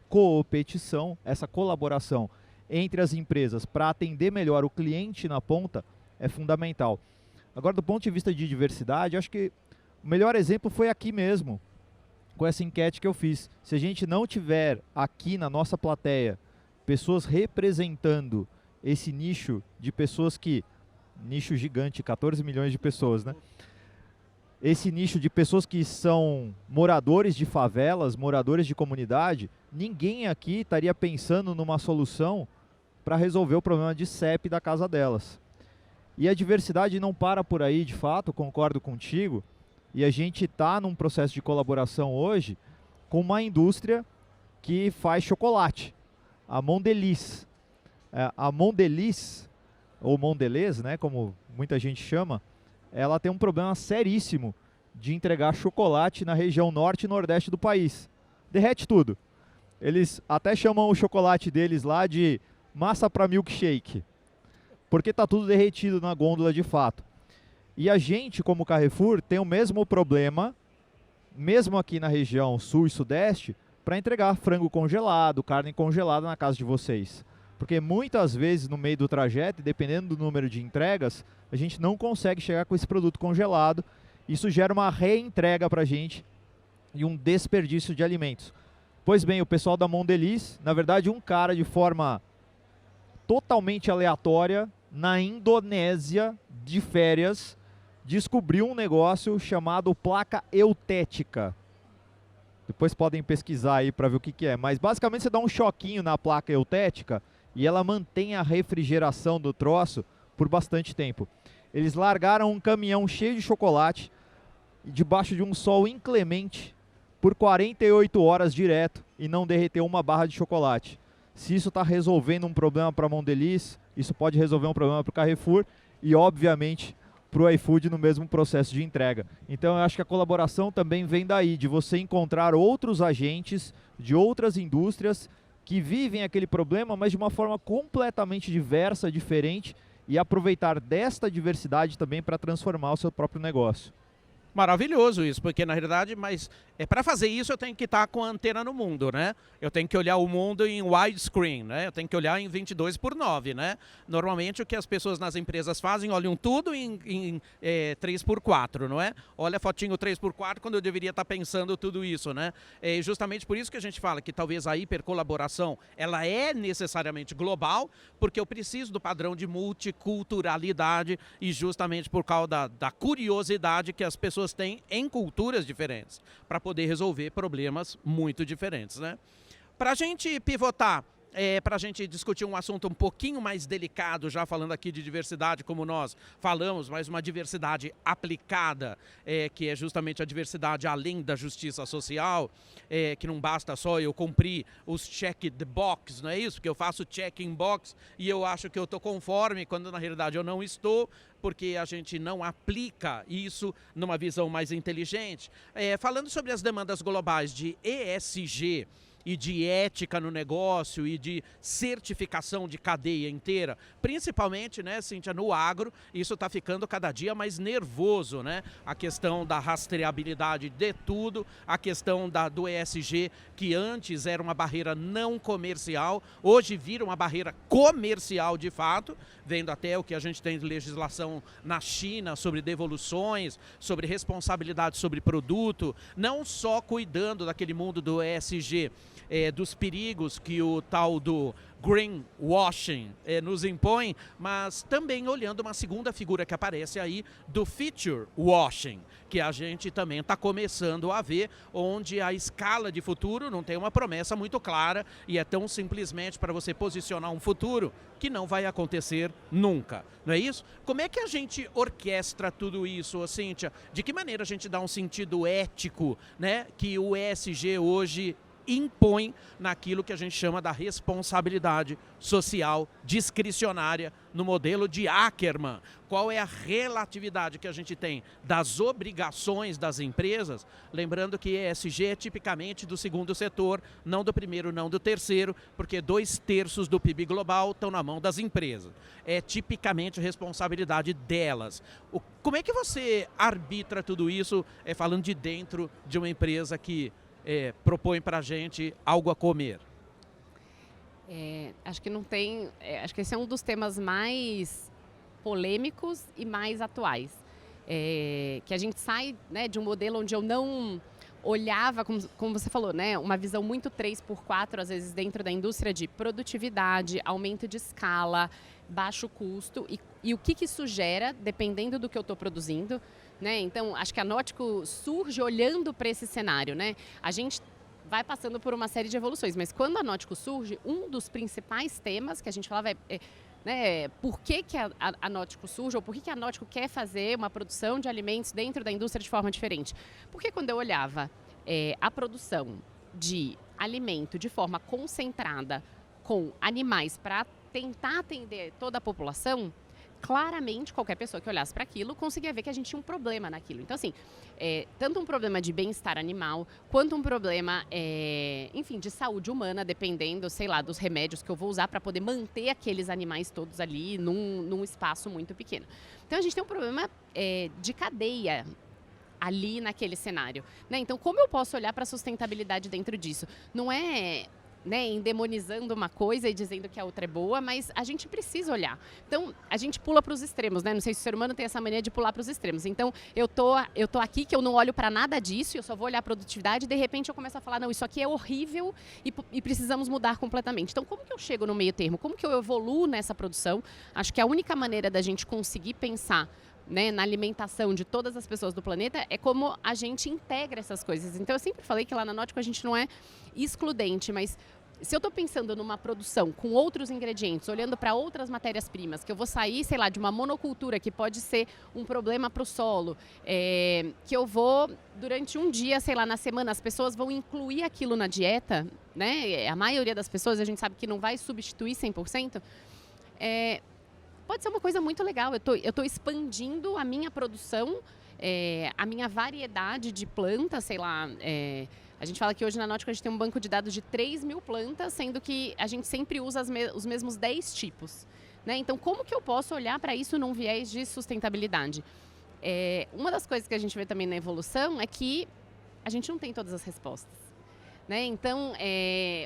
coopetição, essa colaboração entre as empresas para atender melhor o cliente na ponta é fundamental. Agora, do ponto de vista de diversidade, acho que o melhor exemplo foi aqui mesmo, com essa enquete que eu fiz. Se a gente não tiver aqui na nossa plateia pessoas representando esse nicho de pessoas que... nicho gigante, 14 milhões de pessoas, né? Esse nicho de pessoas que são moradores de favelas, moradores de comunidade, ninguém aqui estaria pensando numa solução para resolver o problema de CEP da casa delas. E a diversidade não para por aí, de fato, concordo contigo. E a gente está num processo de colaboração hoje com uma indústria que faz chocolate, a Mondelez. A Mondelez, ou Mondelez, né, como muita gente chama, ela tem um problema seríssimo de entregar chocolate na região norte e nordeste do país. Derrete tudo. Eles até chamam o chocolate deles lá de massa para milkshake, porque está tudo derretido na gôndola de fato. E a gente, como Carrefour, tem o mesmo problema, mesmo aqui na região sul e sudeste, para entregar frango congelado, carne congelada na casa de vocês. Porque muitas vezes no meio do trajeto, dependendo do número de entregas, a gente não consegue chegar com esse produto congelado. Isso gera uma reentrega para a gente e um desperdício de alimentos. Pois bem, o pessoal da Mondelez, na verdade um cara de forma totalmente aleatória, na Indonésia, de férias, descobriu um negócio chamado placa eutética. Depois podem pesquisar aí para ver o que é. Mas basicamente você dá um choquinho na placa eutética e ela mantém a refrigeração do troço por bastante tempo. Eles largaram um caminhão cheio de chocolate debaixo de um sol inclemente por 48 horas direto e não derreteu uma barra de chocolate. Se isso está resolvendo um problema para a Mondelez, isso pode resolver um problema para o Carrefour e, obviamente, para o iFood no mesmo processo de entrega. Então eu acho que a colaboração também vem daí, de você encontrar outros agentes de outras indústrias que vivem aquele problema, mas de uma forma completamente diversa, diferente, e aproveitar desta diversidade também para transformar o seu próprio negócio. Maravilhoso isso, porque na realidade, mas para fazer isso eu tenho que estar com a antena no mundo, né? Eu tenho que olhar o mundo em widescreen, né? Eu tenho que olhar em 22:9, né? Normalmente o que as pessoas nas empresas fazem, olham tudo em 3x4, não é? Olha a fotinho 3x4 quando eu deveria estar pensando tudo isso, né? É justamente por isso que a gente fala que talvez a hipercolaboração, ela é necessariamente global, porque eu preciso do padrão de multiculturalidade e justamente por causa da curiosidade que as pessoas pessoas têm em culturas diferentes, para poder resolver problemas muito diferentes, né? Para a gente pivotar, para a gente discutir um assunto um pouquinho mais delicado, já falando aqui de diversidade, como nós falamos, mas uma diversidade aplicada, que é justamente a diversidade além da justiça social, que não basta só eu cumprir os check the box, não é isso? Porque eu faço check in box e eu acho que eu estou conforme, quando na realidade eu não estou, porque a gente não aplica isso numa visão mais inteligente. Falando sobre as demandas globais de ESG, e de ética no negócio e de certificação de cadeia inteira, principalmente, né, Cíntia, no agro, isso está ficando cada dia mais nervoso, né? A questão da rastreabilidade de tudo, a questão do ESG, que antes era uma barreira não comercial, hoje vira uma barreira comercial de fato, vendo até o que a gente tem de legislação na China sobre devoluções, sobre responsabilidade sobre produto, não só cuidando daquele mundo do ESG, dos perigos que o tal do greenwashing nos impõe, mas também olhando uma segunda figura que aparece aí do future washing, que a gente também está começando a ver, onde a escala de futuro não tem uma promessa muito clara e é tão simplesmente para você posicionar um futuro que não vai acontecer nunca, não é isso? Como é que a gente orquestra tudo isso, Cíntia? De que maneira a gente dá um sentido ético, né, que o ESG hoje impõe naquilo que a gente chama da responsabilidade social discricionária no modelo de Ackermann? Qual é a relatividade que a gente tem das obrigações das empresas? Lembrando que ESG é tipicamente do segundo setor, não do primeiro, não do terceiro, porque 2/3 do PIB global estão na mão das empresas. É tipicamente responsabilidade delas. Como é que você arbitra tudo isso, falando de dentro de uma empresa que propõe para a gente algo a comer? Acho que não tem. Acho que esse é um dos temas mais polêmicos e mais atuais. Que a gente sai, né, de um modelo onde eu não olhava, como você falou, né, uma visão muito 3x4, às vezes, dentro da indústria de produtividade, aumento de escala, baixo custo e o que isso gera, dependendo do que eu estou produzindo. Né? Então, acho que a Nótico surge olhando para esse cenário, né? A gente vai passando por uma série de evoluções, mas quando a Nótico surge, um dos principais temas que a gente falava né, por que a Nótico surge, ou por que a Nótico quer fazer uma produção de alimentos dentro da indústria de forma diferente? Porque quando eu olhava a produção de alimento de forma concentrada com animais para tentar atender toda a população, claramente, qualquer pessoa que olhasse para aquilo conseguia ver que a gente tinha um problema naquilo. Então, assim, tanto um problema de bem-estar animal, quanto um problema, enfim, de saúde humana, dependendo, sei lá, dos remédios que eu vou usar para poder manter aqueles animais todos ali num espaço muito pequeno. Então, a gente tem um problema de cadeia ali naquele cenário, né? Então, como eu posso olhar para a sustentabilidade dentro disso? Não é, né, endemonizando uma coisa e dizendo que a outra é boa, mas a gente precisa olhar. Então, a gente pula para os extremos, né? Não sei se o ser humano tem essa mania de pular para os extremos. Então, eu tô aqui que eu não olho para nada disso, eu só vou olhar a produtividade e, de repente, eu começo a falar, não, isso aqui é horrível e precisamos mudar completamente. Então, como que eu chego no meio termo? Como que eu evoluo nessa produção? Acho que a única maneira da gente conseguir pensar, né, na alimentação de todas as pessoas do planeta é como a gente integra essas coisas. Então, eu sempre falei que lá na Nótico a gente não é excludente, mas se eu estou pensando numa produção com outros ingredientes, olhando para outras matérias-primas, que eu vou sair, sei lá, de uma monocultura que pode ser um problema para o solo, que eu vou, durante um dia, sei lá, na semana, as pessoas vão incluir aquilo na dieta, né? A maioria das pessoas, a gente sabe que não vai substituir 100%, pode ser uma coisa muito legal. Eu tô expandindo a minha produção, a minha variedade de plantas, sei lá. A gente fala que hoje na Nótico a gente tem um banco de dados de 3.000 plantas, sendo que a gente sempre usa os mesmos 10 tipos. Né? Então, como que eu posso olhar para isso num viés de sustentabilidade? Uma das coisas que a gente vê também na evolução é que a gente não tem todas as respostas. Né? Então,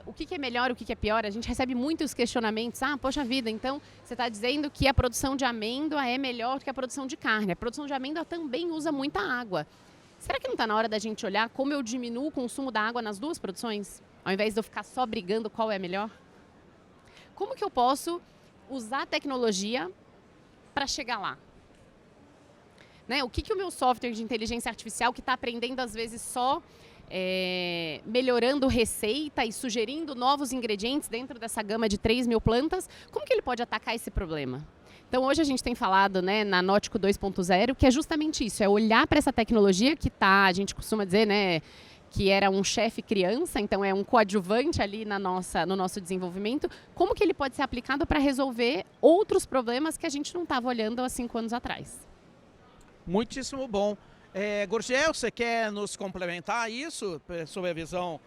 o que é melhor, o que é pior? A gente recebe muitos questionamentos. Poxa vida, então você está dizendo que a produção de amêndoa é melhor do que a produção de carne. A produção de amêndoa também usa muita água. Será que não está na hora da gente olhar como eu diminuo o consumo da água nas duas produções? Ao invés de eu ficar só brigando qual é melhor? Como que eu posso usar a tecnologia para chegar lá? né? O que o meu software de inteligência artificial, que está aprendendo às vezes só melhorando receita e sugerindo novos ingredientes dentro dessa gama de 3.000 plantas, como que ele pode atacar esse problema? Então hoje a gente tem falado, né, na Nótico 2.0, que é justamente isso, é olhar para essa tecnologia que está, a gente costuma dizer, né, que era um chefe criança, então é um coadjuvante ali no nosso desenvolvimento, como que ele pode ser aplicado para resolver outros problemas que a gente não estava olhando há 5 anos atrás. Muitíssimo bom. Gurgel, você quer nos complementar isso, sobre a visão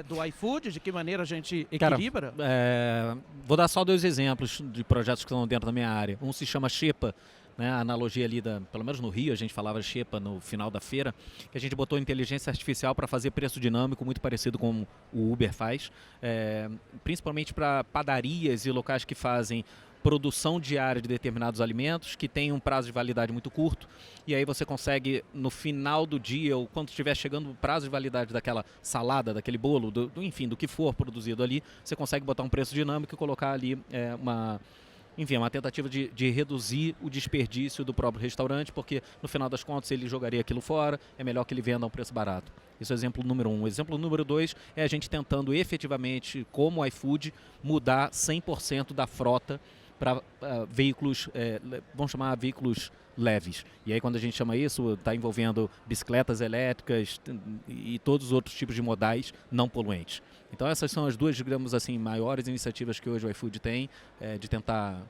do iFood, de que maneira a gente equilibra? Cara, vou dar só 2 exemplos de projetos que estão dentro da minha área. Um se chama Xepa, né, a analogia ali, pelo menos no Rio, a gente falava Xepa no final da feira, que a gente botou inteligência artificial para fazer preço dinâmico, muito parecido com o Uber faz, principalmente para padarias e locais que fazem produção diária de determinados alimentos, que tem um prazo de validade muito curto, e aí você consegue, no final do dia, ou quando estiver chegando o prazo de validade daquela salada, daquele bolo, enfim, do que for produzido ali, você consegue botar um preço dinâmico e colocar ali uma tentativa de reduzir o desperdício do próprio restaurante, porque no final das contas ele jogaria aquilo fora, é melhor que ele venda a um preço barato. Esse é o exemplo número 1. O exemplo número 2 é a gente tentando efetivamente, como o iFood, mudar 100% da frota para veículos, vamos chamar veículos leves. E aí quando a gente chama isso, está envolvendo bicicletas elétricas e todos os outros tipos de modais não poluentes. Então essas são as 2, digamos assim, maiores iniciativas que hoje o iFood tem, de tentar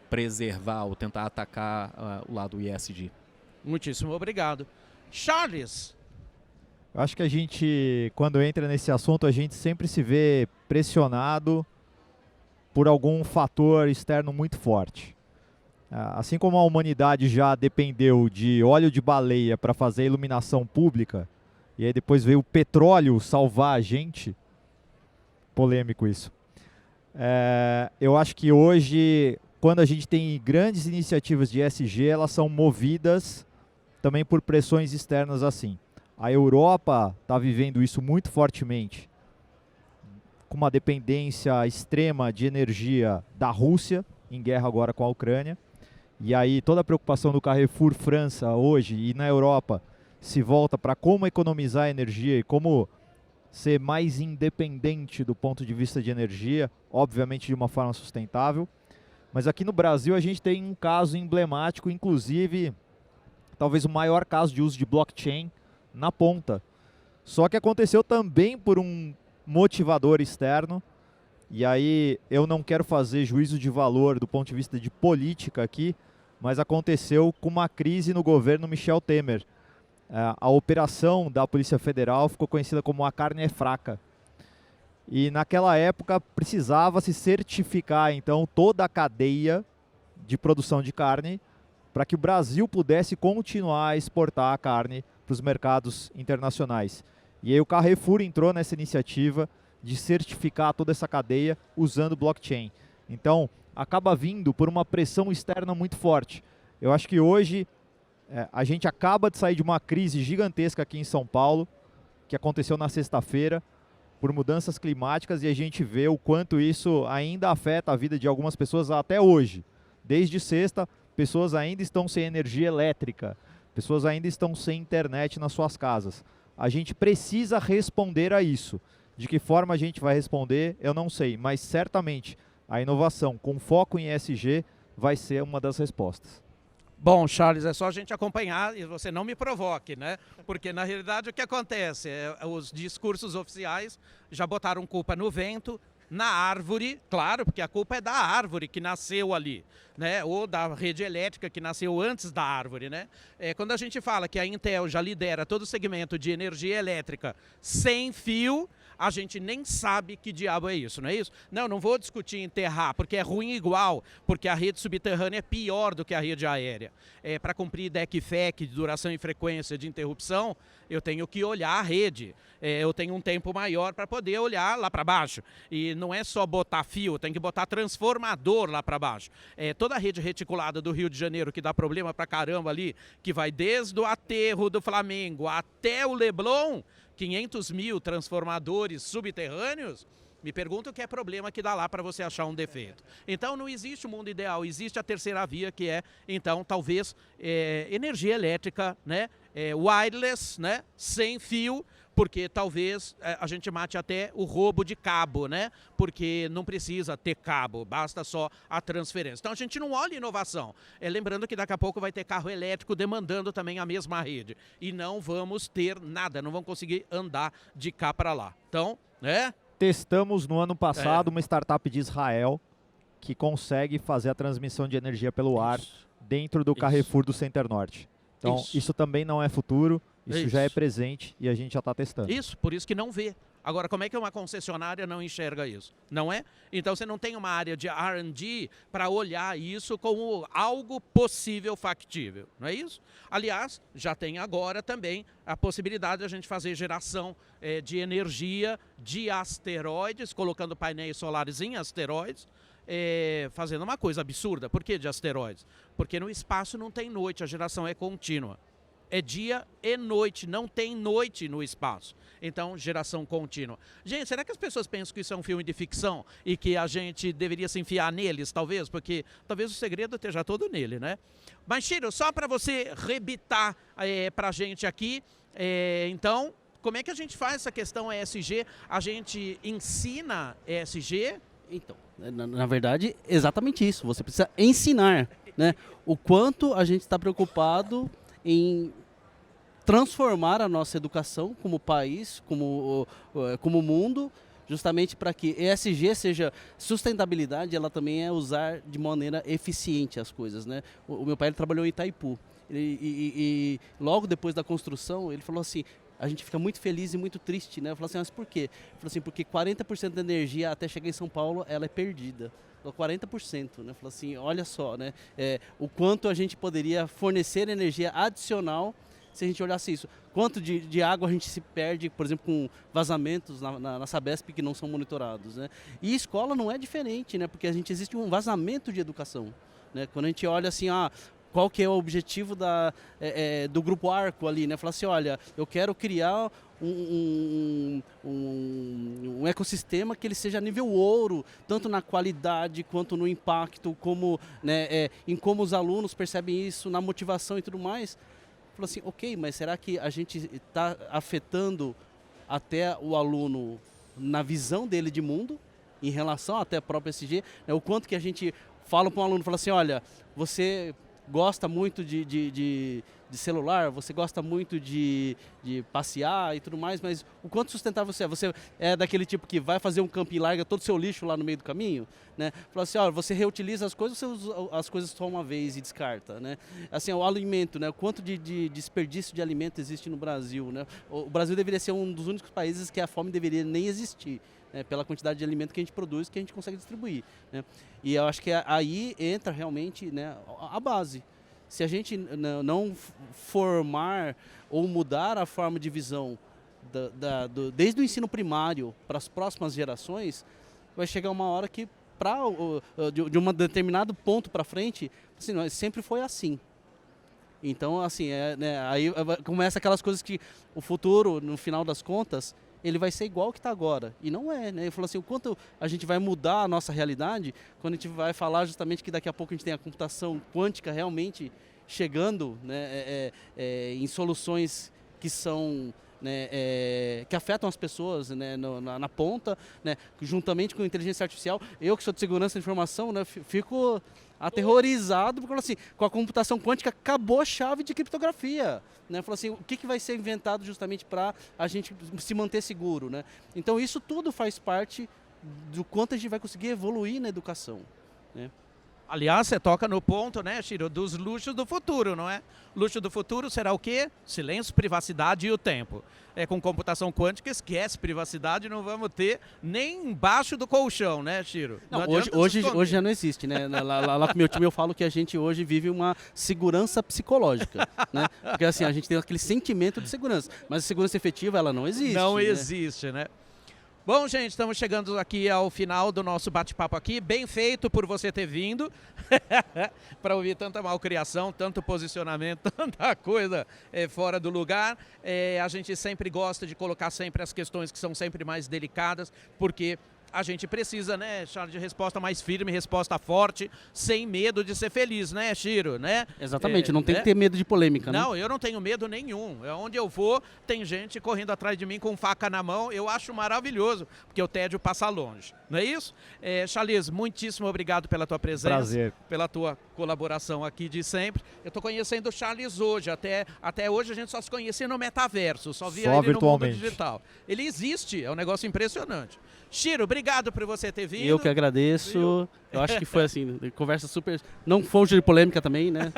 preservar ou tentar atacar o lado ESG. Muitíssimo obrigado. Charles! Eu acho que a gente, quando entra nesse assunto, a gente sempre se vê pressionado por algum fator externo muito forte. Assim como a humanidade já dependeu de óleo de baleia para fazer iluminação pública, e aí depois veio o petróleo salvar a gente, polêmico isso. Eu acho que hoje, quando a gente tem grandes iniciativas de ESG, elas são movidas também por pressões externas assim. A Europa está vivendo isso muito fortemente, com uma dependência extrema de energia da Rússia, em guerra agora com a Ucrânia. E aí toda a preocupação do Carrefour França hoje e na Europa se volta para como economizar energia e como ser mais independente do ponto de vista de energia, obviamente de uma forma sustentável. Mas aqui no Brasil a gente tem um caso emblemático, inclusive talvez o maior caso de uso de blockchain na ponta. Só que aconteceu também por um motivador externo, e aí eu não quero fazer juízo de valor do ponto de vista de política aqui, mas aconteceu com uma crise no governo Michel Temer. A operação da Polícia Federal ficou conhecida como a carne é fraca. E naquela época precisava se certificar então toda a cadeia de produção de carne para que o Brasil pudesse continuar a exportar a carne para os mercados internacionais. E aí o Carrefour entrou nessa iniciativa de certificar toda essa cadeia usando blockchain. Então, acaba vindo por uma pressão externa muito forte. Eu acho que hoje a gente acaba de sair de uma crise gigantesca aqui em São Paulo, que aconteceu na sexta-feira, por mudanças climáticas, e a gente vê o quanto isso ainda afeta a vida de algumas pessoas até hoje. Desde sexta, pessoas ainda estão sem energia elétrica, pessoas ainda estão sem internet nas suas casas. A gente precisa responder a isso. De que forma a gente vai responder, eu não sei, mas certamente a inovação com foco em ESG vai ser uma das respostas. Bom, Charles, é só a gente acompanhar e você não me provoque, né? Porque, na realidade, o que acontece? Os discursos oficiais já botaram culpa no vento, na árvore, claro, porque a culpa é da árvore que nasceu ali, né? Ou da rede elétrica que nasceu antes da árvore, né? Quando a gente fala que a Intel já lidera todo o segmento de energia elétrica sem fio, a gente nem sabe que diabo é isso, não é isso? Não vou discutir enterrar, porque é ruim igual, porque a rede subterrânea é pior do que a rede aérea. Para cumprir DEC-FEC de duração e frequência de interrupção, eu tenho que olhar a rede. Eu tenho um tempo maior para poder olhar lá para baixo. E não é só botar fio, tem que botar transformador lá para baixo. Toda a rede reticulada do Rio de Janeiro, que dá problema para caramba ali, que vai desde o aterro do Flamengo até o Leblon, 500 mil transformadores subterrâneos, Me pergunta o que é problema que dá lá para você achar um defeito. Então não existe o mundo ideal, existe a terceira via, que é, então, talvez energia elétrica, né? Wireless, né? Sem fio, porque talvez a gente mate até o roubo de cabo, né? Porque não precisa ter cabo, basta só a transferência. Então a gente não olha inovação. Lembrando que daqui a pouco vai ter carro elétrico demandando também a mesma rede. E não vamos ter nada, não vamos conseguir andar de cá para lá. Então, né? Testamos no ano passado uma startup de Israel que consegue fazer a transmissão de energia pelo ar dentro do Carrefour do Center Norte. Então, isso também não é futuro, isso já é presente e a gente já está testando. Isso, por isso que não vê. Agora, como é que uma concessionária não enxerga isso? Não é? Então, você não tem uma área de R&D para olhar isso como algo possível, factível. Não é isso? Aliás, já tem agora também a possibilidade de a gente fazer geração de energia de asteroides, colocando painéis solares em asteroides, fazendo uma coisa absurda. Por que de asteroides? Porque no espaço não tem noite, a geração é contínua. É dia e noite, não tem noite no espaço. Então, geração contínua. Gente, será que as pessoas pensam que isso é um filme de ficção e que a gente deveria se enfiar neles, talvez? Porque talvez o segredo esteja todo nele, né? Mas, Chiro, só para você rebitar para a gente aqui, então, como é que a gente faz essa questão ESG? A gente ensina ESG? Então, na verdade, exatamente isso. Você precisa ensinar, né, o quanto a gente está preocupado em transformar a nossa educação como país, como mundo, justamente para que ESG seja sustentabilidade, ela também é usar de maneira eficiente as coisas, né? O meu pai, ele trabalhou em Itaipu e logo depois da construção ele falou assim: a gente fica muito feliz e muito triste, né? Eu falei assim, mas por quê? Ele falou assim, porque 40% da energia até chegar em São Paulo, ela é perdida. 40%, né? Falou assim, olha só, né? O quanto a gente poderia fornecer energia adicional se a gente olhasse isso. Quanto de água a gente se perde, por exemplo, com vazamentos na Sabesp que não são monitorados, né? E escola não é diferente, né? Porque existe um vazamento de educação, né? Quando a gente olha assim, qual que é o objetivo do Grupo Arco ali, né? Falar assim, olha, eu quero criar um ecossistema que ele seja nível ouro, tanto na qualidade quanto no impacto, como, né, em como os alunos percebem isso, na motivação e tudo mais. Falou assim, ok, mas será que a gente está afetando até o aluno na visão dele de mundo, em relação até a própria SG, né? O quanto que a gente fala para um aluno, fala assim, olha, você gosta muito de celular, você gosta muito de passear e tudo mais, mas o quanto sustentável você é? Você é daquele tipo que vai fazer um camping e larga todo o seu lixo lá no meio do caminho, né? Fala assim, ó, você reutiliza as coisas, você usa as coisas só uma vez e descarta, né? Assim, o alimento, né? O quanto de desperdício de alimento existe no Brasil, né? O Brasil deveria ser um dos únicos países que a fome deveria nem existir, né, pela quantidade de alimento que a gente produz, que a gente consegue distribuir, né? E eu acho que aí entra realmente, né, a base. Se a gente não formar ou mudar a forma de visão desde o ensino primário para as próximas gerações, vai chegar uma hora que, de um determinado ponto para frente, assim, sempre foi assim. Então, assim, né, aí começa aquelas coisas que o futuro, no final das contas, ele vai ser igual que está agora. E não é, né? Ele falou assim, o quanto a gente vai mudar a nossa realidade quando a gente vai falar justamente que daqui a pouco a gente tem a computação quântica realmente chegando, né, em soluções que são, né, que afetam as pessoas, né, na ponta, né, juntamente com a inteligência artificial. Eu que sou de segurança da informação, né, fico aterrorizado, porque assim, com a computação quântica acabou a chave de criptografia, né? Falou assim, o que vai ser inventado justamente para a gente se manter seguro, né? Então isso tudo faz parte do quanto a gente vai conseguir evoluir na educação, né? Aliás, você toca no ponto, né, Chiro, dos luxos do futuro, não é? Luxo do futuro será o quê? Silêncio, privacidade e o tempo. Com computação quântica, esquece privacidade, não vamos ter nem embaixo do colchão, né, Chiro? Não, hoje já não existe, né? Lá com o meu time eu falo que a gente hoje vive uma segurança psicológica, né? Porque assim, a gente tem aquele sentimento de segurança, mas a segurança efetiva, ela não existe. Não, né? existe, né? Bom, gente, estamos chegando aqui ao final do nosso bate-papo aqui. Bem feito por você ter vindo para ouvir tanta malcriação, tanto posicionamento, tanta coisa fora do lugar. A gente sempre gosta de colocar sempre as questões que são sempre mais delicadas, porque a gente precisa, né, Charles, de resposta mais firme, resposta forte, sem medo de ser feliz, né, Chiro, né? Exatamente, não tem que ter medo de polêmica, né? Não, eu não tenho medo nenhum. Onde eu vou, tem gente correndo atrás de mim com faca na mão. Eu acho maravilhoso, porque o tédio passa longe. Não é isso? Charles, muitíssimo obrigado pela tua presença. Prazer. Pela tua colaboração aqui de sempre. Eu estou conhecendo o Charles hoje. Até hoje a gente só se conhecia no metaverso, só via ele no mundo digital. Ele existe, é um negócio impressionante. Chiro, obrigado por você ter vindo. Eu que agradeço. Eu acho que foi assim, conversa super... Não foge de polêmica também, né?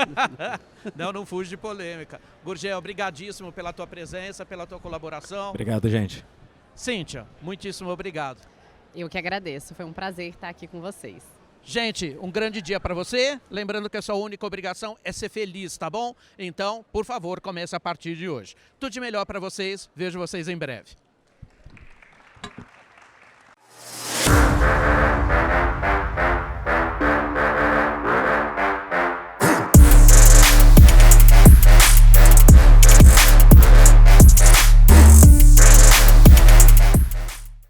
Não fuge de polêmica. Gurgel, obrigadíssimo pela tua presença, pela tua colaboração. Obrigado, gente. Cíntia, muitíssimo obrigado. Eu que agradeço, foi um prazer estar aqui com vocês. Gente, um grande dia para você. Lembrando que a sua única obrigação é ser feliz, tá bom? Então, por favor, comece a partir de hoje. Tudo de melhor para vocês. Vejo vocês em breve.